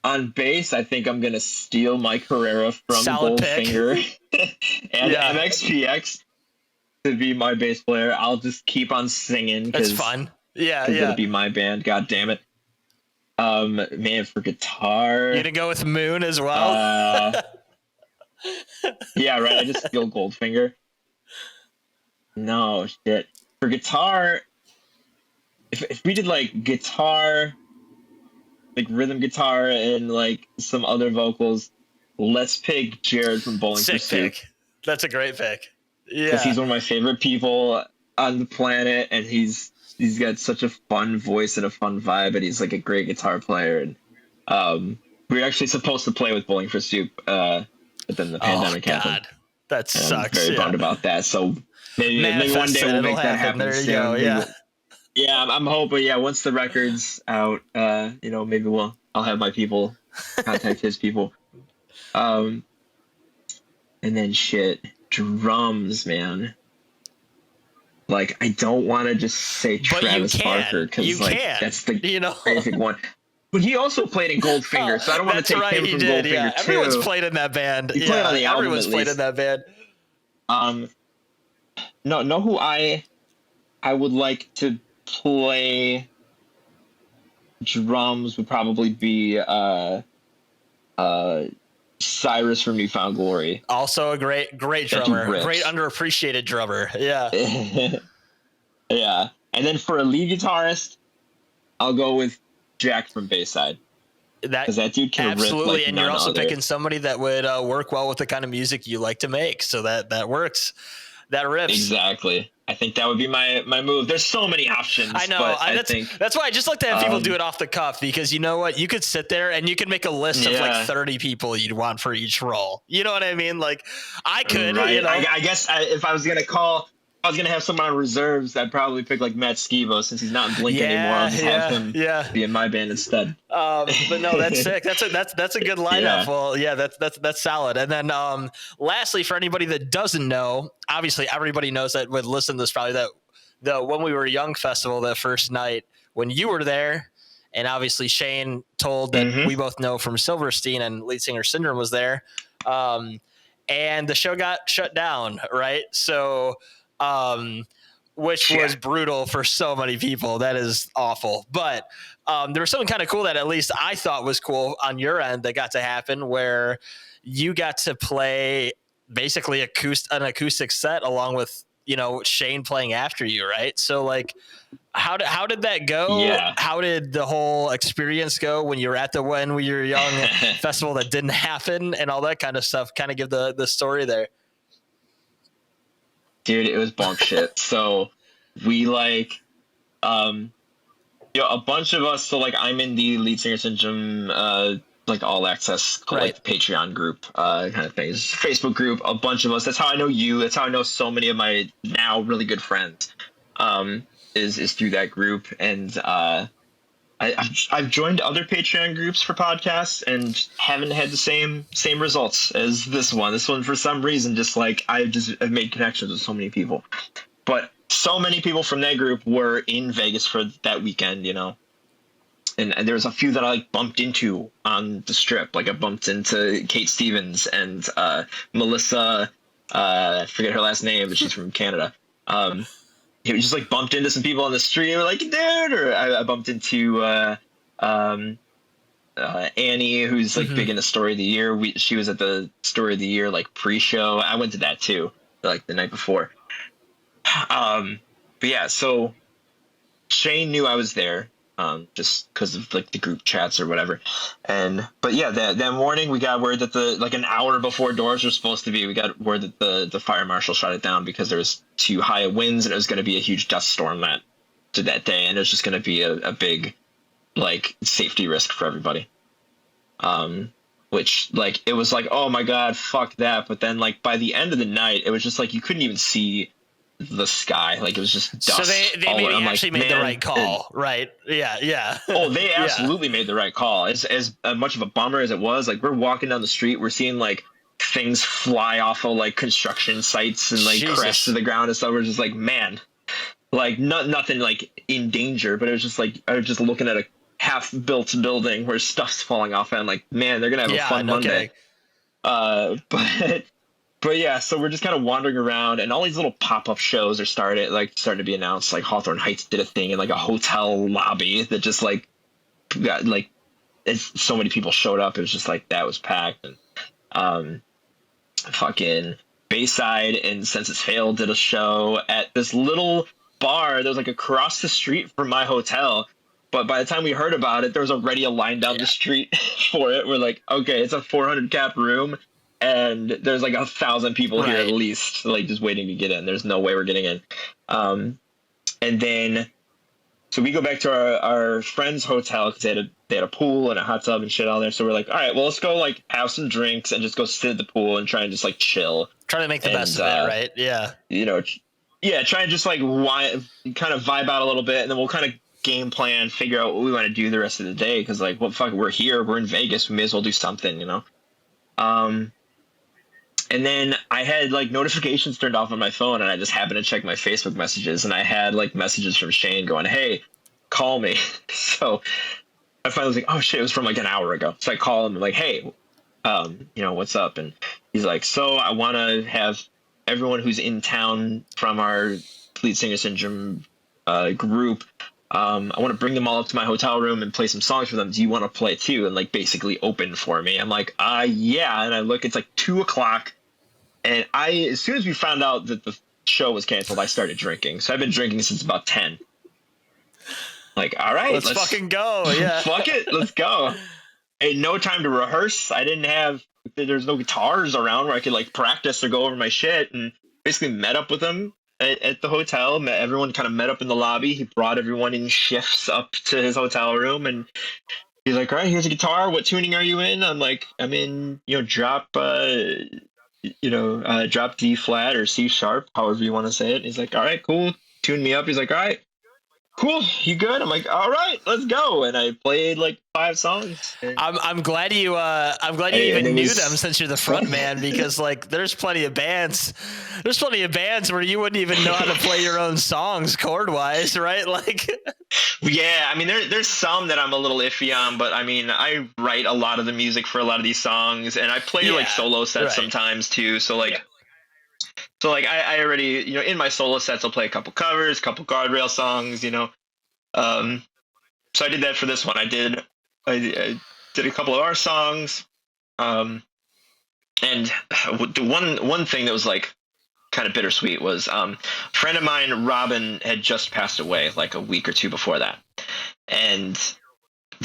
on bass. I think I'm going to steal Mike Herrera from Goldfinger and MXPX to be my bass player. I'll just keep on singing. That's fun. Yeah. It'll be my band. God damn it. Man, for guitar. You gonna go with Moon as well? Yeah, right. I just steal Goldfinger. No, shit. For guitar, if we did like guitar, like rhythm guitar and like some other vocals, let's pick Jared from Bowling for Soup. Pick. That's a great pick. Yeah. Because he's one of my favorite people on the planet, and he's got such a fun voice and a fun vibe, and he's like a great guitar player. And we were actually supposed to play with Bowling for Soup, but then the pandemic happened. God, that And sucks. I'm very bummed about that. So maybe one day we'll make that happen. There you soon. go. Yeah. Yeah, I'm hoping. Yeah, once the record's out, maybe I'll have my people contact his people. And then drums, man. Like, I don't want to just say Travis Barker because that's the basic one. But he also played in Goldfinger, so I don't want to take him from Goldfinger yeah. too. Everyone's played in that band. He played on the album. Everyone's played in that band. Know who I would like to play drums would probably be Cyrus from Newfound Glory. Also a great drummer, great underappreciated drummer. Yeah. Yeah. And then for a lead guitarist, I'll go with Jack from Bayside. Because that dude can absolutely, rip like and you're also other. Picking somebody that would work well with the kind of music you like to make. So that works. That rips. Exactly. I think that would be my move. There's so many options. I know. But that's why I just like to have people do it off the cuff, because you know what? You could sit there and you could make a list of like 30 people you'd want for each role. You know what I mean? Like I could, right. I guess if I was going to have someone on reserves, I'd probably pick like Matt Skibo, since he's not in Blink anymore. I'll just have him be in my band instead. But no, that's sick. That's a good lineup. Yeah. Well, yeah, that's solid. And then lastly, for anybody that doesn't know, obviously everybody knows that would listen to this probably, that the When We Were Young festival, that first night when you were there, and obviously Shane told that we both know from Silverstein, and lead singer Syndrome was there, and the show got shut down, right? So which was brutal for so many people. That is awful. But there was something kind of cool that at least I thought was cool on your end that got to happen, where you got to play basically an acoustic set along with, Shane playing after you, right? So like, how did that go? Yeah. How did the whole experience go when you were at the When We Were Young festival that didn't happen, and all that kind of stuff? Kind of give the story there. Dude, it was bonk shit. So we a bunch of us. So like, I'm in the Lead Singer Syndrome, like all access, like Patreon group, kind of thing. It's a Facebook group. A bunch of us. That's how I know you. That's how I know so many of my now really good friends. Is through that group, and I've joined other Patreon groups for podcasts and haven't had the same results as this one. This one, for some reason, just like I've made connections with so many people. But so many people from that group were in Vegas for that weekend, And there was a few that I like bumped into on the Strip. Like I bumped into Kate Stevens and Melissa. I forget her last name, but she's from Canada. We just like bumped into some people on the street and were like, dude, or I bumped into Annie, who's like big into Story of the Year. She was at the Story of the Year like pre-show. I went to that too, like the night before. But yeah, so Shane knew I was there, just because of like the group chats or whatever. But yeah, that morning we got word that an hour before doors were supposed to be, we got word that the fire marshal shut it down because there was too high winds, and it was going to be a huge dust storm that day, and it was just going to be a big like safety risk for everybody. Which like, it was like, oh my God, fuck that. But then like by the end of the night, it was just like, you couldn't even see the sky. Like it was just dust. So they maybe actually made the right call, right? Yeah. Oh, they absolutely made the right call. As much of a bummer as it was, like we're walking down the street, we're seeing like things fly off of like construction sites and like crash to the ground and stuff. We're just like, man, like nothing like in danger, but it was just like, I was just looking at a half-built building where stuff's falling off, and like, man, they're gonna have a fun Monday. But yeah, so we're just kind of wandering around, and all these little pop-up shows are starting to be announced. Like Hawthorne Heights did a thing in like a hotel lobby that just like got like, so many people showed up. It was just like, that was packed. And fucking Bayside and Census Fail did a show at this little bar that was like across the street from my hotel. But by the time we heard about it, there was already a line down the street for it. We're like, okay, it's a 400 cap room, and there's like 1,000 people here at least, like just waiting to get in. There's no way we're getting in. And then So we go back to our friend's hotel because they had a pool and a hot tub and shit all there. So we're like, all right, well, let's go like have some drinks and just go sit at the pool and try and just like chill. Try to make the best of it, right? Yeah. You know, yeah, try and just like kind of vibe out a little bit, and then we'll kind of game plan, figure out what we want to do the rest of the day. Because like, well, fuck, we're here, we're in Vegas, we may as well do something, you know. And then I had like notifications turned off on my phone, and I just happened to check my Facebook messages, and I had like messages from Shane going, "Hey, call me." So I finally was like, "Oh shit!" It was from like an hour ago. So I call him, like, "Hey, you know, what's up?" And he's like, "So I want to have everyone who's in town from our Lead Singer Syndrome group. I want to bring them all up to my hotel room and play some songs for them. Do you want to play too?" And like basically open for me. I'm like, yeah. And I look, it's like 2:00. And as soon as we found out that the show was canceled, I started drinking. So I've been drinking since about 10. Like, all right, let's fucking go. Yeah. Fuck it. Let's go. Hey, no time to rehearse. There's no guitars around where I could like practice or go over my shit, and basically met up with him at the hotel. Everyone kind of met up in the lobby. He brought everyone in shifts up to his hotel room, and he's like, all right, here's a guitar. What tuning are you in? I'm like, I'm in, drop D flat or C sharp, however you want to say it. He's like, all right, cool. Tune me up. He's like, all right, cool. You good? I'm like, all right, let's go. And I played like 5 songs. I'm glad you even knew them, since you're the front man, because like there's plenty of bands where you wouldn't even know how to play your own songs chord wise, right? Like, yeah, I mean, there's some that I'm a little iffy on, but I mean, I write a lot of the music for a lot of these songs, and I play like solo sets sometimes too. So like, I already, in my solo sets, I'll play a couple covers, a couple Guardrail songs, So I did that for this one. I did a couple of our songs, and the one thing that was like kind of bittersweet was a friend of mine, Robin, had just passed away like a week or two before that, and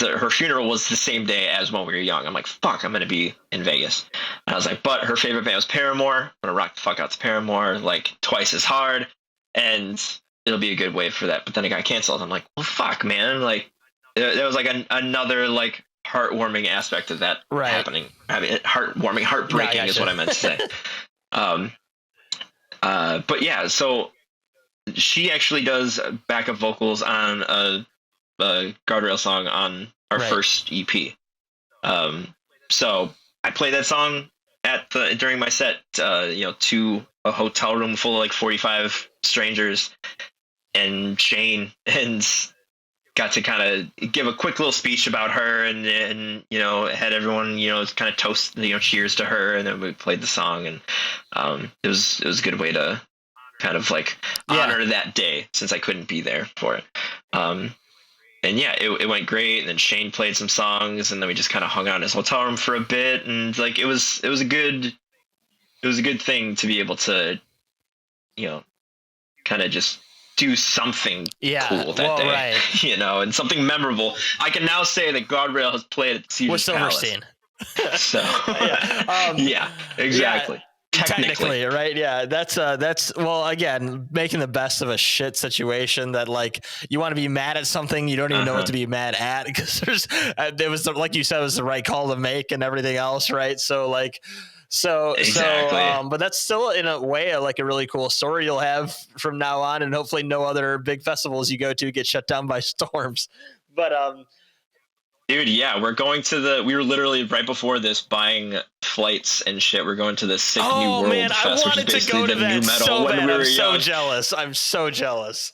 her funeral was the same day as when we were young. I'm like, fuck, I'm gonna be in Vegas. And I was like, but her favorite band was Paramore. I'm gonna rock the fuck out to Paramore like twice as hard, and it'll be a good way for that. But then it got canceled. I'm like, well, fuck, man. Like, there was like another like heartwarming aspect of that happening. I mean, heartbreaking is what I meant to say. But yeah, so she actually does backup vocals on a Guardrail song on our first EP. So I played that song during my set, to a hotel room full of like 45 strangers and Shane, and got to kind of give a quick little speech about her, and had everyone kind of toast, cheers to her, and then we played the song, and it was a good way to kind of like honor that day, since I couldn't be there for it. And yeah, it went great. And then Shane played some songs, and then we just kind of hung out in his hotel room for a bit, and like it was a good thing to be able to, kind of just do something cool that day, and something memorable. I can now say that Guardrail has played at the Caesars Silverstein. Palace. So yeah, exactly. Yeah. Technically, right? Yeah, that's well, again, making the best of a shit situation that like you want to be mad at something, you don't even know what to be mad at, because there was like you said, it was the right call to make and everything else, right? So like, exactly. But that's still in a way like a really cool story you'll have from now on, and hopefully no other big festivals you go to get shut down by storms. But dude, yeah, we were literally right before this buying flights and shit. We're going to this sick New World Fest, which is basically the new metal so when bad. we were I'm so young. jealous. I'm so jealous.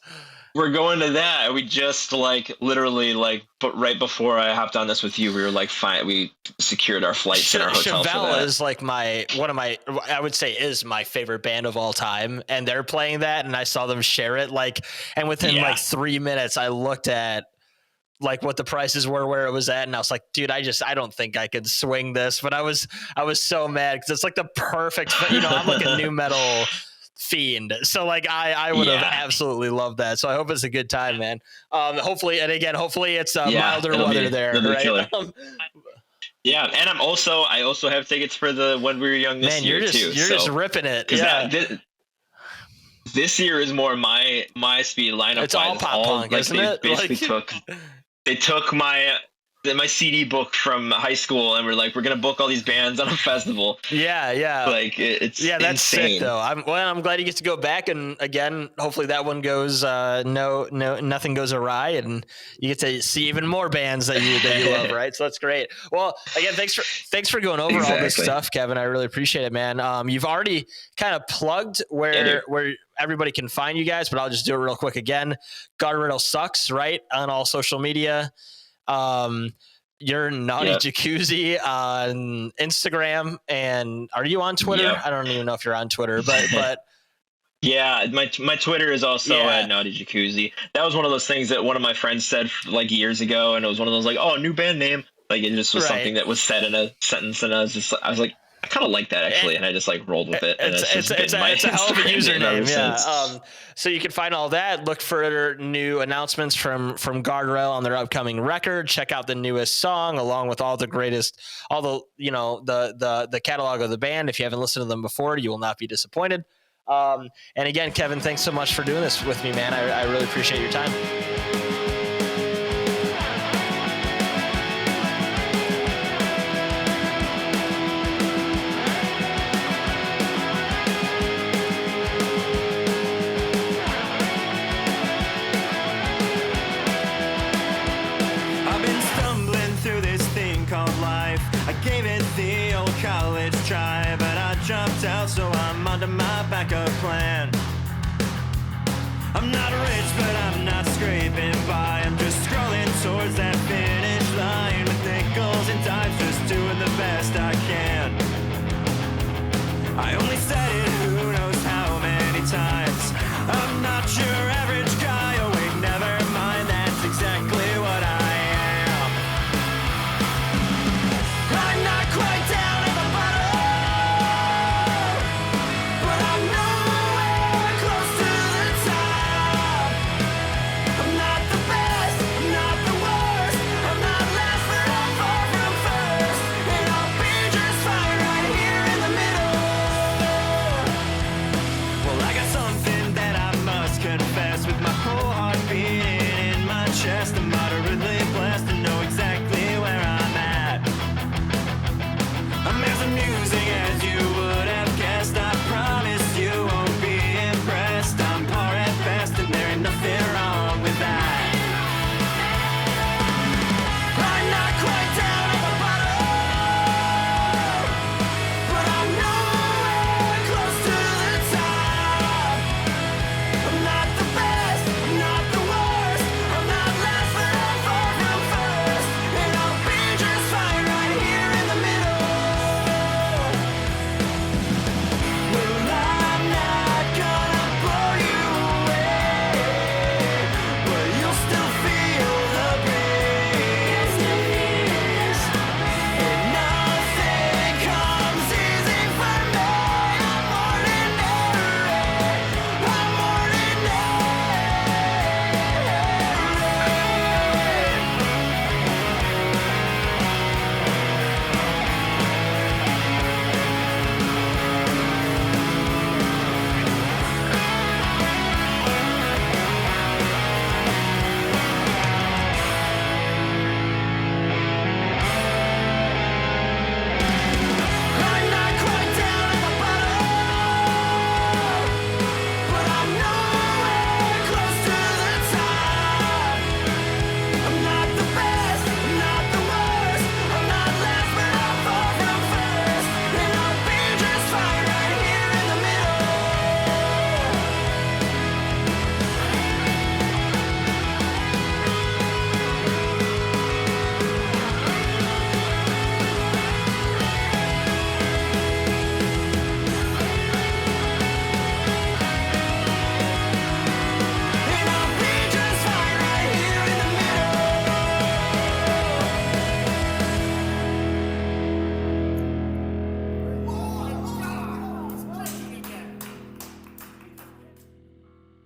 We're going to that. We just like literally like, but right before I hopped on this with you, we were like, fine. We secured our flights in our hotel. Chevelle is like I would say is my favorite band of all time, and they're playing that, and I saw them share it like, and within like 3 minutes, I looked at like what the prices were, where it was at, and I was like, dude, I don't think I could swing this. But I was so mad because it's like the perfect, I'm like a new metal fiend, so like I would have absolutely loved that. So I hope it's a good time, man. Hopefully it's milder weather there, right? Yeah, and I also have tickets for the When We Were Young this year too. You're just ripping it. this year is more my speed lineup. It's all pop punk, like isn't they it? basically they took my CD book from high school and we're like, we're gonna book all these bands on a festival. Yeah. Like it's that's insane. sick though. I'm glad you get to go back, and again, hopefully that one goes nothing goes awry, and you get to see even more bands that you love, right? So that's great. Well, again, thanks for going over all this stuff, Kevin. I really appreciate it, man. You've already kind of plugged where everybody can find you guys, but I'll just do it real quick again. Guardrail sucks, right? On all social media. You're Naughty Jacuzzi on Instagram, and are you on Twitter? Yep. I don't even know if you're on Twitter, but yeah, my Twitter is also at Naughty Jacuzzi. That was one of those things that one of my friends said like years ago, and it was one of those like, oh, new band name. Like it just was something that was said in a sentence, and I was like, I kind of like that actually, and I just like rolled with it. And it's a hell of a username, yeah. So you can find all that. Look for new announcements from Guardrail on their upcoming record. Check out the newest song, along with all the catalog of the band. If you haven't listened to them before, you will not be disappointed. And again, Kevin, thanks so much for doing this with me, man. I really appreciate your time. So I'm onto my backup plan. I'm not rich, but I'm not scraping by. I'm just scrolling towards that finish line with nickels and dimes, just doing the best I can. I only said it who knows how many times. I'm not sure